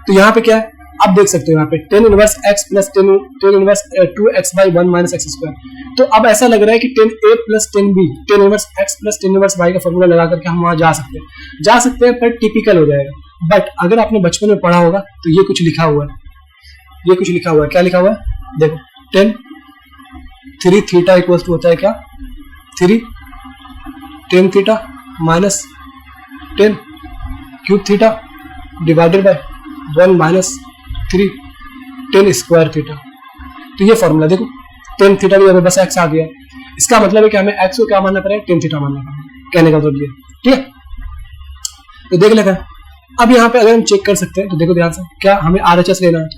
तो यहाँ पे क्या है आप देख सकते हो यहाँ पे 10 inverse x plus 10 inverse 2x by 1 minus x square, तो अब ऐसा लग रहा है कि 10a plus 10b 10 inverse x plus 10 inverse y का फॉर्मूला लगा करके हम वहां जा सकते हैं, पर टिपिकल हो जाएगा। बट अगर आपने बचपन में पढ़ा होगा तो ये कुछ लिखा हुआ है, ये कुछ लिखा हुआ है, क्या लिखा हुआ है देखो 10 3 थीटा इक्वल्स टू होता है क्या 3 10 theta minus 10 cube theta divided by 1 minus 3 10 square theta. तो ये फॉर्मूला देखो 10 थीटा भी हमें बस एक्स आ गया, इसका मतलब है कि हमें एक्स को क्या मानना पड़ेगा 10 थीटा मानना पड़ेगा, कहने का मतलब ये। ठीक है, तो देख लेते हैं। अब यहाँ पे अगर हम चेक कर सकते हैं तो देखो ध्यान से, क्या हमें RHS लेना है,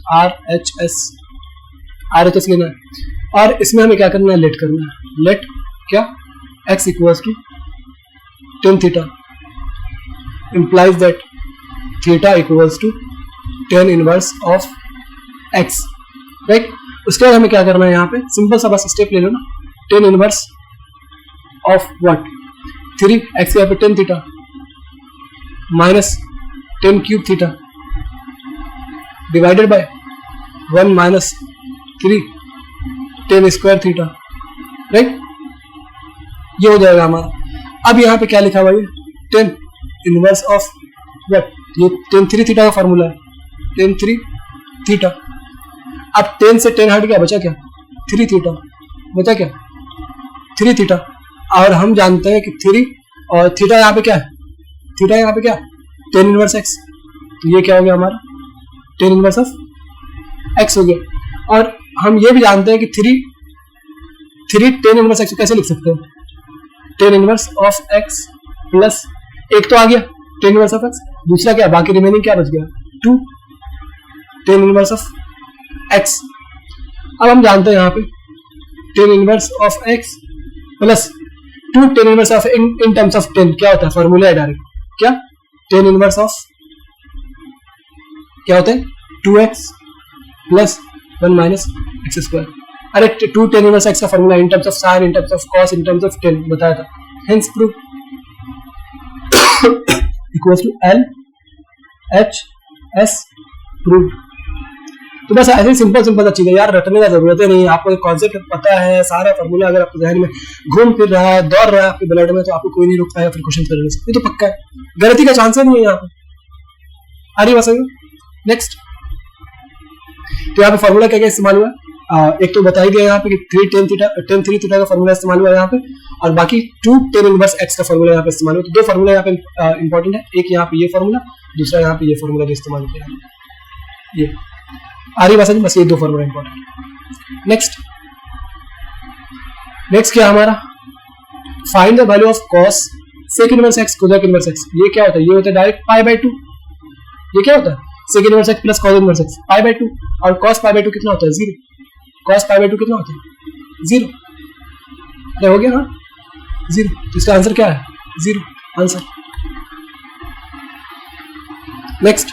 RHS लेना है, और इसमें हमें क्या करना है लेट करना है। लेट क्या x equals to 10 theta implies that theta equals to 10 inverse of x, right. उसके बाद हमें क्या करना है यहाँ पे सिंपल सा बस स्टेप ले लो ना, 10 इनवर्स ऑफ व्हाट 3 x यहाँ पे 10 theta minus 10 cube theta divided by 1 minus 3 10 square theta, right. ये हो जाएगा हमारा। अब यहाँ पे क्या लिखा हुआ है 10 इनवर्स ऑफ व्हाट, ये 10 3 थीटा का फॉर्मूला है, 10 3 थीटा। अब 10 से 10 हट गया, बचा क्या 3 थीटा, बचा क्या 3 थीटा, और हम जानते हैं कि 3 और थीटा यहाँ पे क्या है, थीटा यहाँ पे क्या 10 इनवर्स x, तो ये क्या हो गया हमारा 10 इनवर्स ऑफ x हो गया। और हम ये भी जानते हैं कि 3 10 इनवर्स x को कैसे लिख सकते हैं, 10 इनवर्स ऑफ x प्लस एक तो आ गया 10 इनवर्स ऑफ x, दूसरा क्या बाकी रिमेनिंग क्या बच गया 2 10 इनवर्स ऑफ x। अब हम जानते हैं यहाँ पे 10 inverse of x plus 2 10 inverse of in terms of 10 क्या होता है, फॉर्मूला है डायरेक्ट, क्या 10 इनवर्स ऑफ क्या होता है 2x plus 1 minus x square. अरे 2 10 इनवर्स x का formula in terms of sine, in terms of cos, in terms of 10 बताया था, hence proof equals to LHS proof. तो बस ऐसे सिंपल सा चीज है यार, रटने का जरूरत है नहीं, आपको कॉन्सेप्ट पता है, सारा फॉर्मूला अगर आपके जहन में घूम फिर रहा है, दौड़ रहा है आपके ब्लड में, तो आपको कोई नहीं रोक पाएगा फिर क्वेश्चन करने से, ये तो पक्का है, गलती का चांस नहीं है यहाँ पे। आ रही बात सही। नेक्स्ट, तो यहाँ पे फॉर्मूला क्या क्या इस्तेमाल हुआ, एक तो बता ही दिया यहाँ पे कि 10 3 थीटा का फॉर्मूला इस्तेमाल हुआ यहाँ पे, और बाकी 2 10 इनवर्स x का फॉर्मूला यहाँ पे इस्तेमाल हुआ। तो दो फॉर्मूला यहाँ पे इंपॉर्टेंट है, एक यहाँ पे ये फॉर्मूला, दूसरा यहाँ पे ये फॉर्मूला जो इस्तेमाल किया है, ये आ रही बात, बस ये दो फॉर्मूला इंपॉर्टेंट। नेक्स्ट क्या हमारा, find the value of cos sec inverse x cosec inverse x। ये क्या होता है, ये होता है डायरेक्ट पाई बाय 2। ये क्या होता है sec inverse x plus cos inverse x pi by 2, और cos पाई बाय 2 कितना होता है 0, cos पाई बाय 2 कितना होता है 0, क्या हो गया ना 0, तो इसका आंसर क्या है 0 answer. Next,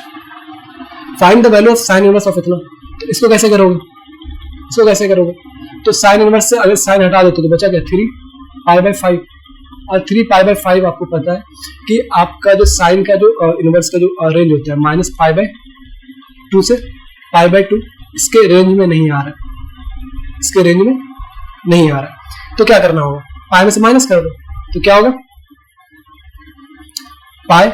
find the value of sine inverse of इतना। तो इसको कैसे करोगे, इसको कैसे करोगे, तो साइन इनवर्स से अगर साइन हटा देते तो बचा क्या 3 पाई बाय 5, और 3 पाई बाय 5 आपको पता है कि आपका जो साइन का जो इनवर्स का जो रेंज होता है माइनस पाई बाय 2 से पाई बाय 2, इसके रेंज में नहीं आ रहा है, इसके रेंज में नहीं आ रहा है। तो क्या करना होगा, पाई में से माइनस कर दो, तो क्या होगा पाई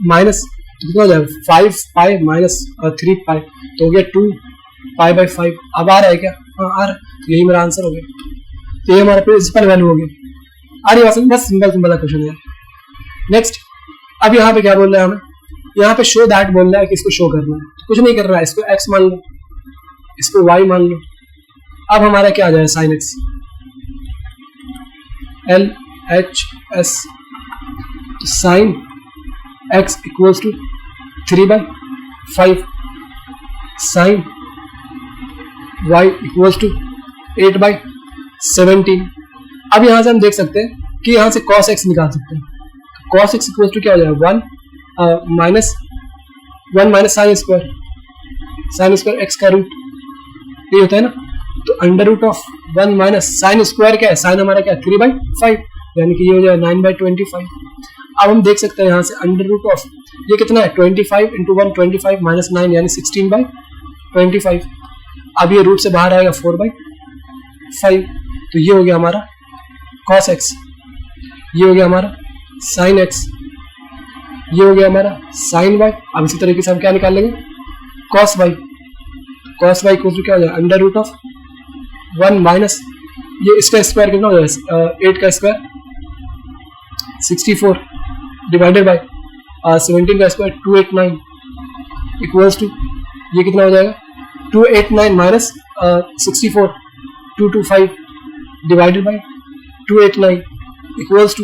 माइनस, तो कितना हो जाएगा 5 पाई माइनस 3 पाई, तो हो गया 2 पाई बाय 5। अब आ रहा है क्या, हाँ आ रहा है, तो यही मेरा आंसर हो गया, तो ये हमारा प्रिंसिपल वैल्यू हो गया। आ रही बात, बस सिंपल क्वेश्चन है। नेक्स्ट, अब यहाँ पे क्या बोल रहा है हमें, यहाँ पे शो दैट बोल रहा है कि इसको शो करना है, तो कुछ नहीं कर रहा है, इसको x मान लो, इसको y मान लो। अब हमारा क्या आ जाएगा साइन x, LHS, तो sine x equals to 3 by 5, sine y equals to 8 by 17। अब यहां से हम देख सकते हैं कि यहां से cos x निकाल सकते हैं, cos x इक्वल्स टू क्या हो जाएगा 1 माइनस साइन स्क्वायर x का रूट, ये होता है ना, तो under root of 1 minus sine square क्या है, साइन हमारा क्या 3 बाई 5, यानी कि ये हो जाएगा 9 बाई 25। अब हम देख सकते हैं यहाँ से अंडर रूट ऑफ ये कितना है 25 इंटू 1 25 माइनस 9 यानी 16 बाई 25। अब ये रूट से बाहर आएगा 4 बाई 5, तो ये हो गया हमारा cos x, ये हो गया हमारा sin x, ये हो गया हमारा sin y। अब इसी तरीके से हम क्या निकाल लेंगे cos y, cos y equal to क्या हो जाएगा अंडर रूट ऑफ 1 माइनस ये इसका स्क्वायर कितना हो जाएगा, 8 का स्क्वायर 64 डिवाइडेड बाय 17 का स्क्वायर 289 इक्वल्स टू, ये कितना हो जाएगा 289 minus 64 225 divided by 289 equals to,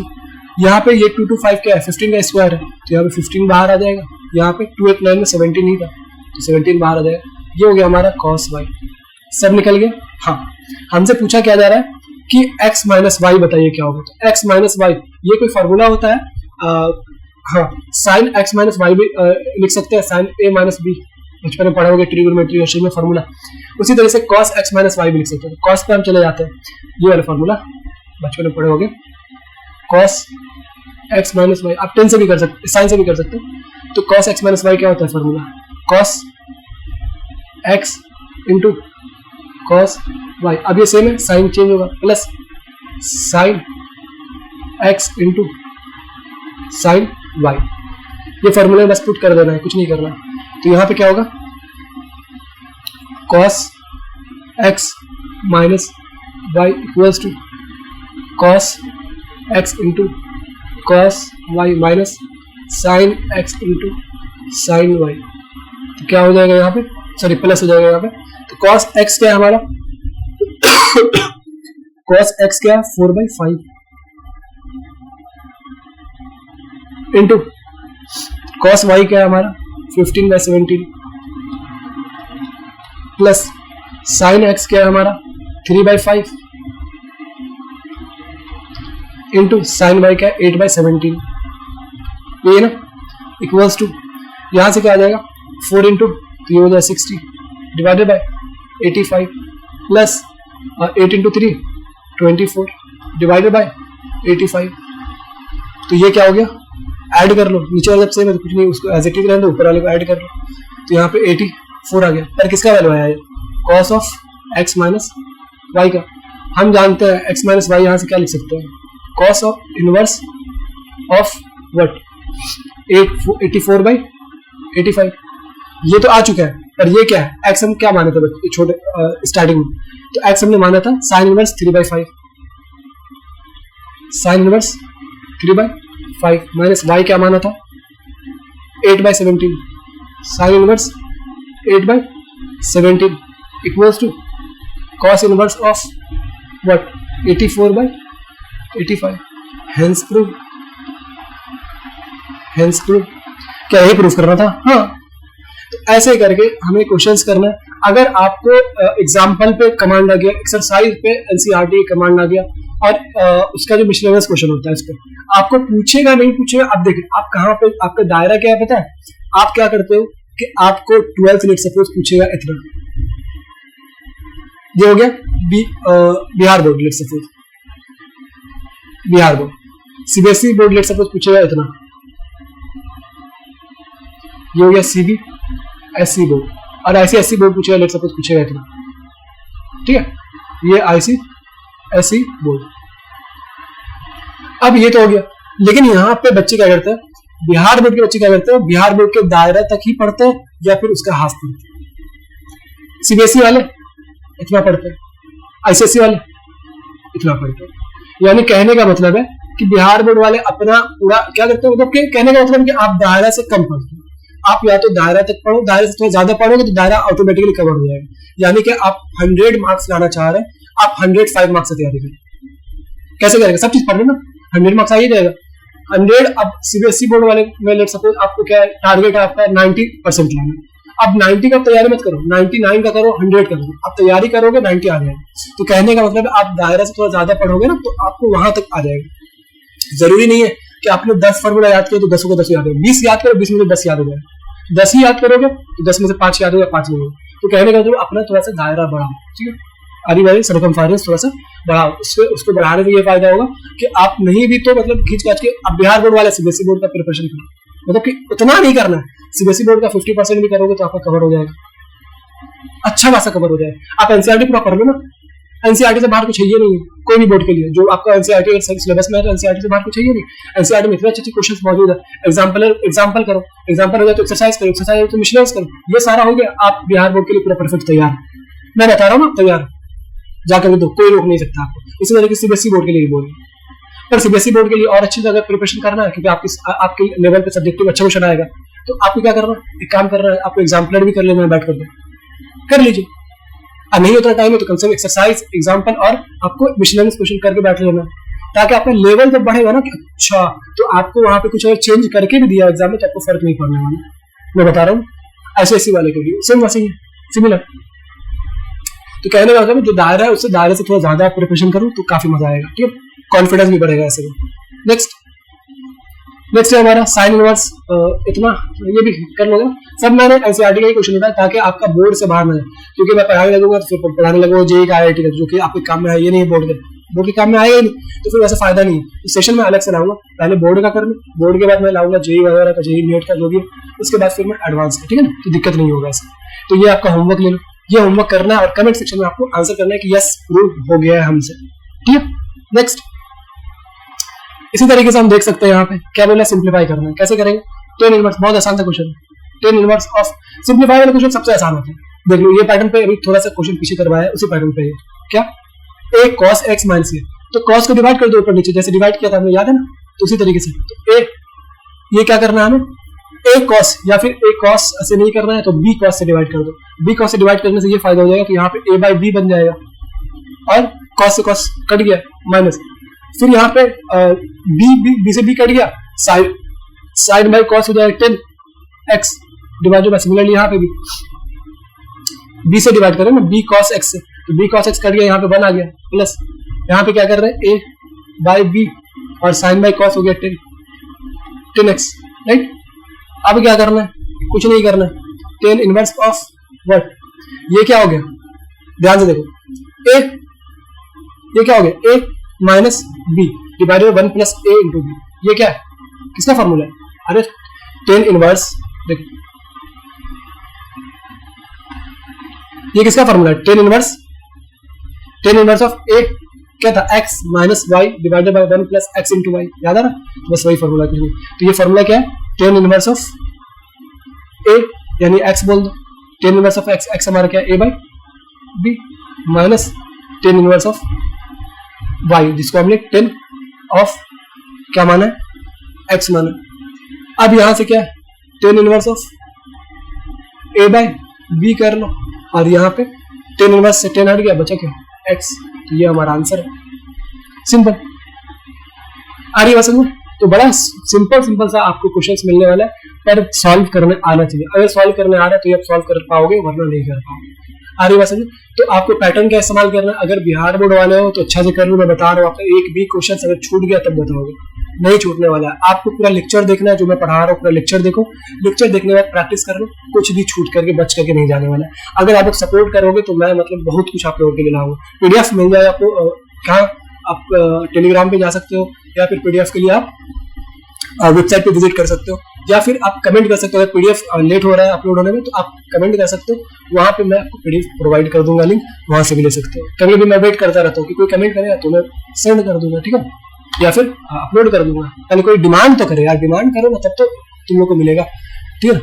यहाँ पे ये 225 क्या है 15 का स्क्वायर है, तो यहाँ पे 15 बाहर आ जाएगा, यहाँ पे 289 में 17 ही था तो 17 बाहर आ जाएगा, ये हो गया हमारा cos y। सब निकल गया। हाँ, हमसे पूछा क्या जा रहा है कि x माइनस वाई बताइए क्या होगा, तो x माइनस वाई ये कोई फार्मूला होता है, हाँ साइन x माइनस वाई भी लिख सकते हैं, साइन a माइनस बी, बचपन में पढ़ोगे ट्रिगोनोमेट्री रेशियो में फार्मूला, उसी तरह से cos x माइनस वाई भी लिख सकते हैं। cos पे हम चले जाते हैं, ये वाला फार्मूला बचपन में पढ़ोगे, cos x माइनस वाई, आप 10 से भी कर सकते, साइन से भी कर सकते हो, तो cos x माइनस वाई क्या होता है formula, cos x into cos y, अब ये सेम है, साइन चेंज होगा, plus sine x into sine y, ये फॉर्मूले बस पुट कर देना है, कुछ नहीं करना। तो यहाँ पे क्या होगा cos x minus y equals to cos x into cos y minus sine x into sine y, तो क्या हो जाएगा यहाँ पे, सॉरी प्लस हो जाएगा यहाँ पे, तो cos x क्या है हमारा cos x क्या है 4/5 इंटू cos y क्या है हमारा 15/17 प्लस साइन x क्या है हमारा 3/5 इंटू साइन y क्या है 8/17, ये ना इक्वल्स टू, यहां से क्या आ जाएगा 4 इंटू, तो ये हो जाए 60 divided by 85 plus 8 into 3 24 divided by 85, तो ये क्या हो गया, ऐड कर लो, नीचे वाला जब सेम है तो कुछ नहीं, उसको एज इट इज रहने दो, ऊपर वाले को ऐड कर लो, तो यहाँ पे 84 आ गया। पर किसका वैल्यू आया है, cos of x minus y का, हम जानते हैं x माइनस वाई, यहाँ से क्या लिख सकते हैं cos of inverse of what 84/85, ये तो आ चुका है, पर ये क्या है, x हम क्या माने थे बच्चे छोटे स्टार्टिंग में, तो x हमने माना था sine inverse 3/5, sine inverse 3/5 minus y क्या माना था 8/17, sine inverse 8/17 equals to cos inverse of what 84/85, hence prove, hence prove, क्या यही प्रूफ करना था। हाँ, तो ऐसे करके हमें क्वेश्चंस करना है। अगर आपको एग्जाम्पल पे कमांड आ गया, एक्सरसाइज पे एनसीईआरटी कमांड आ गया, और उसका जो मिसलेनियस क्वेश्चन होता है इस पे आपको पूछेगा नहीं पूछेगा, आप देखिए आप कहाँ पे, आपका दायरा क्या है पता है, आप क्या करते हो कि आपको 12th लेट सपोज पूछेगा इतना, ये हो गया Bihar board let suppose, Bihar board, CBSE board let suppose पूछेगा इतना, ये हो गया सीबीएसई बोर्ड, और आईसीएसई बोर्ड पूछेगा लेट सपोज पूछेगा इतना, ठीक है, ये आईसीएसई बोर्ड। अब ये तो हो गया, लेकिन यहाँ पे बच्चे क्या करते हैं, बिहार बोर्ड के बच्चे क्या करते हैं, बिहार बोर्ड के दायरा तक ही पढ़ते हैं या फिर उसका हाफ पढ़ते हैं, सीबीएसई वाले इतना पढ़ते हैं, आईसीएसई वाले इतना पढ़ते हैं। यानी कहने का मतलब है कि बिहार बोर्ड वाले अपना पूरा क्या करते हैं, मतलब कहने का मतलब कि आप दायरा से कम पढ़ते हैं, आप या तो दायरा तक पढ़ो, दायरे से थोड़ा ज्यादा पढ़ोगे तो दायरा ऑटोमेटिकली कवर हो जाएगा। यानी कि आप 100 मार्क्स लाना चाह रहे हैं, आप 105 मार्क्स से तैयारी करें, कैसे करेंगे, सब चीज पढ़ लेना, 100 मार्क्स आ ही जाएगा 100। अब सीबीएसई बोर्ड वाले में लेट सपोज आपको क्या टारगेट है आपका 90% लाना, अब 90 का तैयारी मत करो, 99 का करो, 100 का करो, आप तैयारी करोगे 90 आ जाएगा। तो कहने का मतलब आप दायरा से थोड़ा ज्यादा पढ़ोगे ना तो आपको वहां तक आ जाएगा। जरूरी नहीं है कि आपने 10 फॉर्मूला याद किया तो 10 को 10 याद हो, 20 याद करो, 20 में से 10 याद हो जाए, 10 ही याद करोगे तो 10 में से 5 याद होगा, 5 में। तो कहने का मतलब अपना थोड़ा सा दायरा बढ़ाओ, ठीक है, आरी बारी सरकमफेरेंस थोड़ा सा बढ़ाओ, उसको बढ़ाने से ये फायदा होगा कि आप नहीं भी तो मतलब खींच काच के, अब बिहार बोर्ड वाले सीबीएसई बोर्ड का प्रिपरेशन करो, मतलब कि उतना नहीं करना है, सीबीएसई बोर्ड का 50% भी करोगे तो आपका कवर हो जाएगा, अच्छा खासा कवर हो जाएगा। आप एनसीईआरटी पूरा पढ़ लो ना, एनसीईआरटी से बाहर कुछ चाहिए नहीं है कोई भी बोर्ड के लिए, जो आपका एनसीईआरटी सिलेबस में है तो एनसीईआरटी से बाहर कुछ चाहिए नहीं, एनसीईआरटी में इतने अच्छे क्वेश्चंस मौजूद है। एग्जांपल करो, एग्जांपल हो जाए तो एक्सरसाइज करो, एक्सरसाइज हो तो मिसलेनियस करो, ये सारा हो गया, आप बिहार बोर्ड के लिए पूरा परफेक्ट तैयार, मैं बता रहा हूँ ना तैयार। जाकर भी दो, कोई रोक नहीं सकता आपको। इसी तरीके से सीबीएसई बोर्ड के लिए बोल, पर सीबीएसई बोर्ड के लिए और अच्छी से अगर प्रिपरेशन करना है, क्योंकि आपके लेवल पे सब्जेक्टिव अच्छा क्वेश्चन आएगा, तो आपको क्या करना है, एक काम करना है, आपको एग्जाम्पलर भी कर लेना है, बैठ कर लीजिए। अब नहीं उतना टाइम है तो कम से कम एक्सरसाइज, एग्जाम्पल और आपको मिशनरीज क्वेश्चन करके बैठ लेना, ताकि आपका लेवल जब बढ़ेगा ना कि अच्छा, तो आपको वहां पे कुछ अगर चेंज करके भी दिया एग्जाम में तो आपको फर्क नहीं पड़ने वाला। मैं बता रहा हूँ ऐसे वाले के लिए सेम वैसे ही सिमिलर। तो कहने का मतलब जो दायरा है उससे दायरे से थोड़ा ज्यादा प्रिपरेशन करूँ तो काफी मजा आएगा, ठीक है, कॉन्फिडेंस भी बढ़ेगा ऐसे में। नेक्स्ट है हमारा साइन इनवर्स। इतना ये भी कर लोगे सब, मैंने एनसीईआरटी का ही क्वेश्चन उठाया ताकि आपका बोर्ड से बाहर ना जाए, क्योंकि मैं पढ़ाने लगूंगा तो फिर पढ़ाने लगूंगा जेई का आईआईटी का, जो कि आपके काम में है, ये नहीं है बोर्ड के काम में आएगा ही नहीं, तो फिर वैसा फायदा नहीं है। तो सेशन में अलग से लाऊंगा, पहले बोर्ड का कर लूँ, बोर्ड के बाद मैं लाऊंगा जेई वगैरह का, जेई नीट का जो भी है, उसके बाद फिर मैं एडवांस का, ठीक है ना, तो दिक्कत नहीं होगा ऐसे। तो ये आपका होमवर्क ले लो, ये होमवर्क करना है और कमेंट सेक्शन में आपको आंसर करना है कि यस प्रूव हो गया है हमसे, ठीक है। नेक्स्ट इसी तरीके से हम देख सकते हैं यहाँ पे क्या बोला, सिंप्लीफाई करना है, कैसे करेंगे, टेन इनवर्स, बहुत आसान था question, ten inverse of, simplify वाला क्वेश्चन सबसे आसान होता है। देख लो ये पैटर्न पे अभी थोड़ा सा क्वेश्चन पीछे करवाया है, उसी पैटर्न पे क्या a cos x minus a, तो cos को डिवाइड कर दो ऊपर नीचे, जैसे डिवाइड किया था हमने, याद है ना, तो उसी तरीके से तो a, ये क्या करना है हमें, a cos, या फिर a cos ऐसे नहीं करना है तो b cos से डिवाइड कर दो। b cos से डिवाइड करने से ये फायदा हो जाएगा कि यहाँ पे a बाई b बन जाएगा, और cos से cos कट गया माइनस, फिर यहाँ पे b से b कट गया, साइड बाई cos हो जाएगा 10x डिवाइडेड बाय, सिमिलरली यहाँ पे भी b से डिवाइड करें ना, b cos x से, तो b cos x कट गया, यहाँ पे 1 आ गया, प्लस यहाँ पे क्या कर रहे हैं a बाई b और साइन बाई cos हो गया 10x, राइट। अब क्या करना है, कुछ नहीं करना है, टेन इनवर्स ऑफ व्हाट, ये क्या हो गया, ध्यान से देखो, a, ये क्या हो गया, a minus b divided by 1 plus a into b, ये क्या है, किसका फॉर्मूला है, अरे टेन इनवर्स, देखो ये किसका फॉर्मूला है, टेन इनवर्स ऑफ a क्या था, x minus y divided by 1 plus x into y, याद है ना, बस वही फॉर्मूला है। तो ये फॉर्मूला क्या है, टेन इनवर्स ऑफ a यानी x बोल दो, टेन इनवर्स ऑफ x हमारा क्या है, a by b minus tan inverse of y, जिसको हमने टेन ऑफ क्या माना है, x माना। अब यहां से क्या है, tan inverse of a by b कर लो, और यहाँ पे टेन इनवर्स से 10 हट गया, बचा क्या, x, तो ये हमारा आंसर है, सिंपल। आ रही है समझ में, तो बड़ा सिंपल सा आपको क्वेश्चंस मिलने वाला है, पर सॉल्व करने आना चाहिए, अगर सॉल्व करने आ रहा है तो ये आप सॉल्व कर पाओगे, वरना नहीं कर पाओगे। आ रही बात समझ, तो आपको पैटर्न का इस्तेमाल करना है, अगर बिहार बोर्ड वाले हो तो अच्छा से कर लो, मैं बता रहा हूँ, आपका एक भी क्वेश्चन अगर छूट गया तब बताओगे, नहीं छूटने वाला है। आपको पूरा लेक्चर देखना है, जो मैं पढ़ा रहा हूँ पूरा लेक्चर देखो, लेक्चर देखने के बाद प्रैक्टिस कर लो, कुछ भी छूट करके बच करके नहीं जाने वाला है। अगर आप लोग सपोर्ट करोगे तो मैं मतलब बहुत कुछ आप लोगों के लिए लाऊंगा, पीडीएफ मिल जाएगा आपको, कहाँ आप टेलीग्राम पे जा सकते हो, या फिर पीडीएफ के लिए आप वेबसाइट पे विजिट कर सकते हो, या फिर आप कमेंट कर सकते हो, अगर पीडीएफ लेट हो रहा है अपलोड होने में तो आप कमेंट कर सकते हो, वहां पे मैं आपको पीडीएफ प्रोवाइड कर दूंगा, लिंक वहां से भी ले सकते हो। कभी भी मैं वेट करता रहता हूँ कि कोई कमेंट करेगा तो मैं सेंड कर दूंगा, ठीक है, या फिर अपलोड कर दूंगा, यानी कोई डिमांड तो करे यार, डिमांड करो ना तब तो तुम लोग को मिलेगा, ठीक है।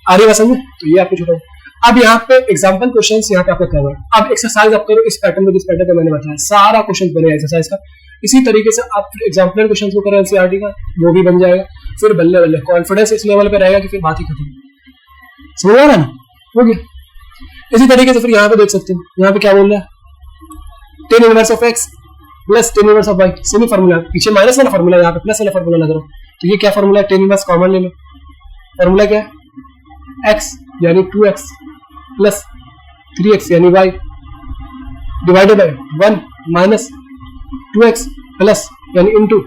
आ रही बात समझ में, तो ये आपको छोटा। अब यहाँ पे एग्जाम्पल क्वेश्चन यहाँ पे आपका कवर, अब एक्सरसाइज आप करो इस पैटर्न में, जिस पैटर्न का मैंने बताया, सारा क्वेश्चन बनेगा एक्सरसाइज का, इसी तरीके से आप एग्जाम्पलर क्वेश्चन को करें एनसीईआरटी का, वो भी बन जाएगा, फिर बल्ले बल्ले कॉन्फिडेंस इस लेवल पे रहेगा कि फिर बात ही खत्म, समझ आ रहा है ना, हो गया। इसी तरीके से फिर यहाँ पे देख सकते हो, यहाँ पे क्या बोल रहा है, tan inverse of x plus tan inverse of y, same formula, पीछे माइनस वाला फॉर्मूला, यहाँ पे प्लस वाला फॉर्मूला लग रहा है, तो ये क्या फॉर्मूला है, टेन इनवर्स कॉमन ले लो, फॉर्मूला क्या है, x यानी 2x प्लस 3x यानी y divided by 1 minus 2x plus यानी into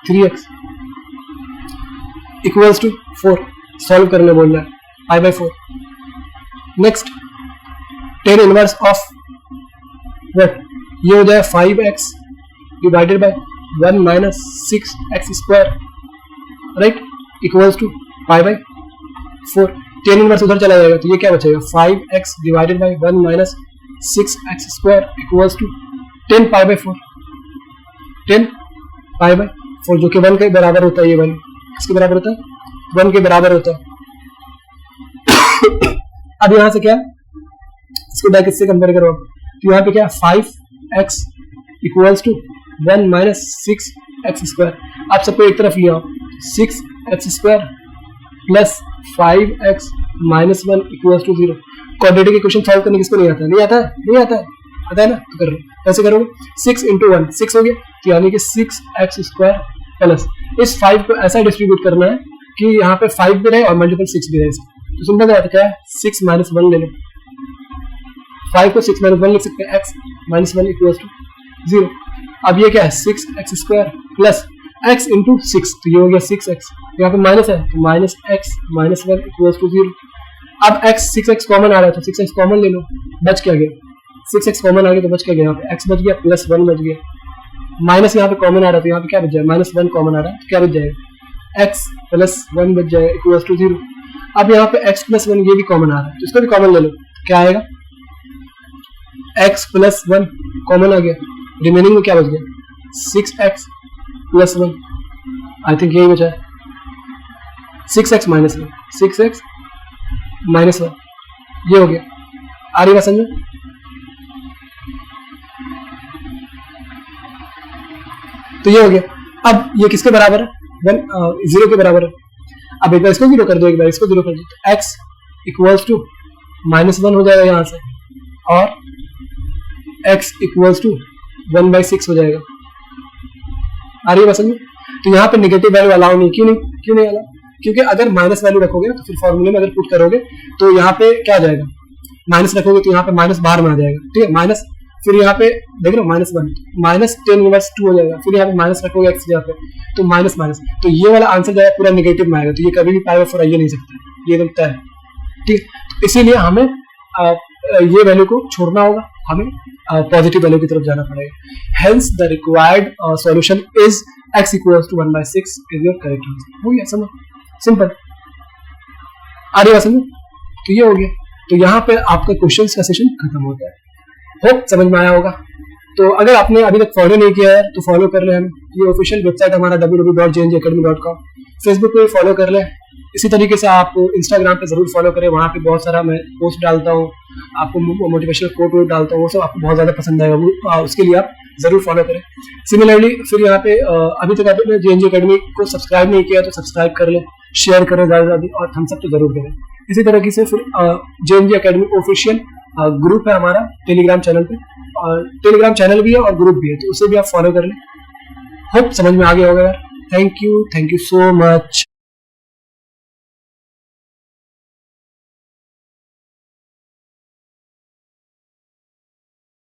3x equals to 4, solve करने बोल रहा है, pi by 4। Next tan inverse of what, ये हो जाए 5x divided by 1 minus 6x square, right, equals to pi by 4। Tan inverse उधर चला जाएगा तो ये क्या बचेगा, 5x divided by 1 minus 6x square equals to 10 pi by 4, 10 pi by 4, जो कि 1 के बराबर होता है, ये वैल्यू किसके बराबर होता है, 1 के बराबर होता है। अब यहां से क्या, इसको डायरेक्ट इससे कंपेयर करो, तो यहाँ पे क्या 5x equals to 1 minus 6x square. आप सबको एक तरफ लिया 6x square plus 5x minus 1 equals to 0। Quadratic equation solve करने किसको नहीं आता है? नहीं आता है, नहीं आता है, आता है ना? तो कर लो। कैसे करोगे? 6 इंटू 1 6 हो गया, तो यानी कि 6x स्क्वायर प्लस इस 5 को ऐसा डिस्ट्रीब्यूट करना है कि यहाँ पे 5 भी रहे और मल्टीपल 6 भी रहे। तो सिंपल बात क्या है, 6 माइनस 1 ले लो, 5 को 6 माइनस 1 लिख सकते हैं, x माइनस 1 इक्वल्स टू 0। अब ये क्या है 6x square plus x into 6, तो ये हो गया 6x, यहाँ पे माइनस है तो minus x minus 1 equals to 0। अब x 6x कॉमन आ रहा है तो 6x कॉमन ले लो, बच क्या गया 6x कॉमन आ गया तो बच क्या गया, यहाँ पे x बच गया प्लस 1 बच गया, माइनस यहाँ पे कॉमन आ रहा है तो यहाँ पे क्या बच जाएगा माइनस 1 कॉमन आ रहा है तो क्या बच जाएगा x प्लस 1 बच जाएगा इक्वल्स टू 0। अब यहाँ पे x प्लस 1 ये भी कॉमन आ रहा है तो इसको भी कॉमन ले लो, क्या आएगा x प्लस 1 कॉमन आ गया, रिमेनिंग में क्या बच गया 6x प्लस 1, आई थिंक यही बचा है 6x माइनस 1, 6x माइनस 1, ये हो गया। आ रही बात समझ? तो ये हो गया। अब ये किसके बराबर है? 0 के बराबर है। अब एक बार इसको 0 कर दो, एक बार इसको 0 कर दो, तो x इक्वल्स टू माइनस 1 हो जाएगा यहाँ से और x इक्वल्स टू 1/6 हो जाएगा। आ रही है बात समझ? तो यहाँ पे नेगेटिव वैल्यू अलाउ नहीं, क्यों नहीं अलाउ? क्योंकि अगर माइनस वैल्यू रखोगे तो फिर फॉर्मूले में अगर पुट करोगे तो यहाँ पे क्या आ जाएगा, माइनस रखोगे तो यहाँ पे माइनस बाहर में आ जाएगा, ठीक है माइनस, फिर यहाँ पे देख लो माइनस 1 माइनस 10 इनवर्स 2 हो जाएगा, फिर यहाँ पे माइनस रखोगे x यहाँ पे तो माइनस माइनस, तो ये वाला आंसर जाएगा पूरा नेगेटिव में आएगा, तो ये कभी भी पाई बाय 4 आइए नहीं सकता, ये तो तय है, ठीक। इसीलिए हमें ये वैल्यू को छोड़ना होगा, हमें पॉजिटिव वैल्यू की तरफ जाना पड़ेगा। Hence the required solution is x equals to 1/6 is your correct answer. हो गया, समझ, सिंपल। आ रही बात समझ? तो ये हो गया। तो यहाँ पे आपका क्वेश्चंस का सेशन खत्म होता है। होप समझ में आया होगा। तो अगर आपने अभी तक फॉलो नहीं किया है तो फॉलो कर ले, हम ये ऑफिशियल वेबसाइट हमारा www.jnjacademy.com, फेसबुक पे फॉलो कर ले। इसी तरीके से आप इंस्टाग्राम पे जरूर फॉलो करें, वहाँ पे बहुत सारा मैं पोस्ट डालता हूँ, आपको मोटिवेशनल कोट डालता हूँ, वो सब आपको बहुत ज़्यादा पसंद आएगा, उसके लिए आप जरूर फॉलो करें। सिमिलरली फिर यहाँ पे अभी तक आपने JNJ अकेडमी को सब्सक्राइब नहीं किया तो सब्सक्राइब कर लें, शेयर करें ज़्यादा ज़्यादा और थम्स अप तो जरूर करें। इसी तरीके से फिर JNJ अकेडमी ऑफिशियल ग्रुप है हमारा टेलीग्राम चैनल पे, और टेलीग्राम चैनल भी है और ग्रुप भी है, तो उसे भी आप फॉलो कर लें। होप समझ में आ गया होगा यार। Thank you so much.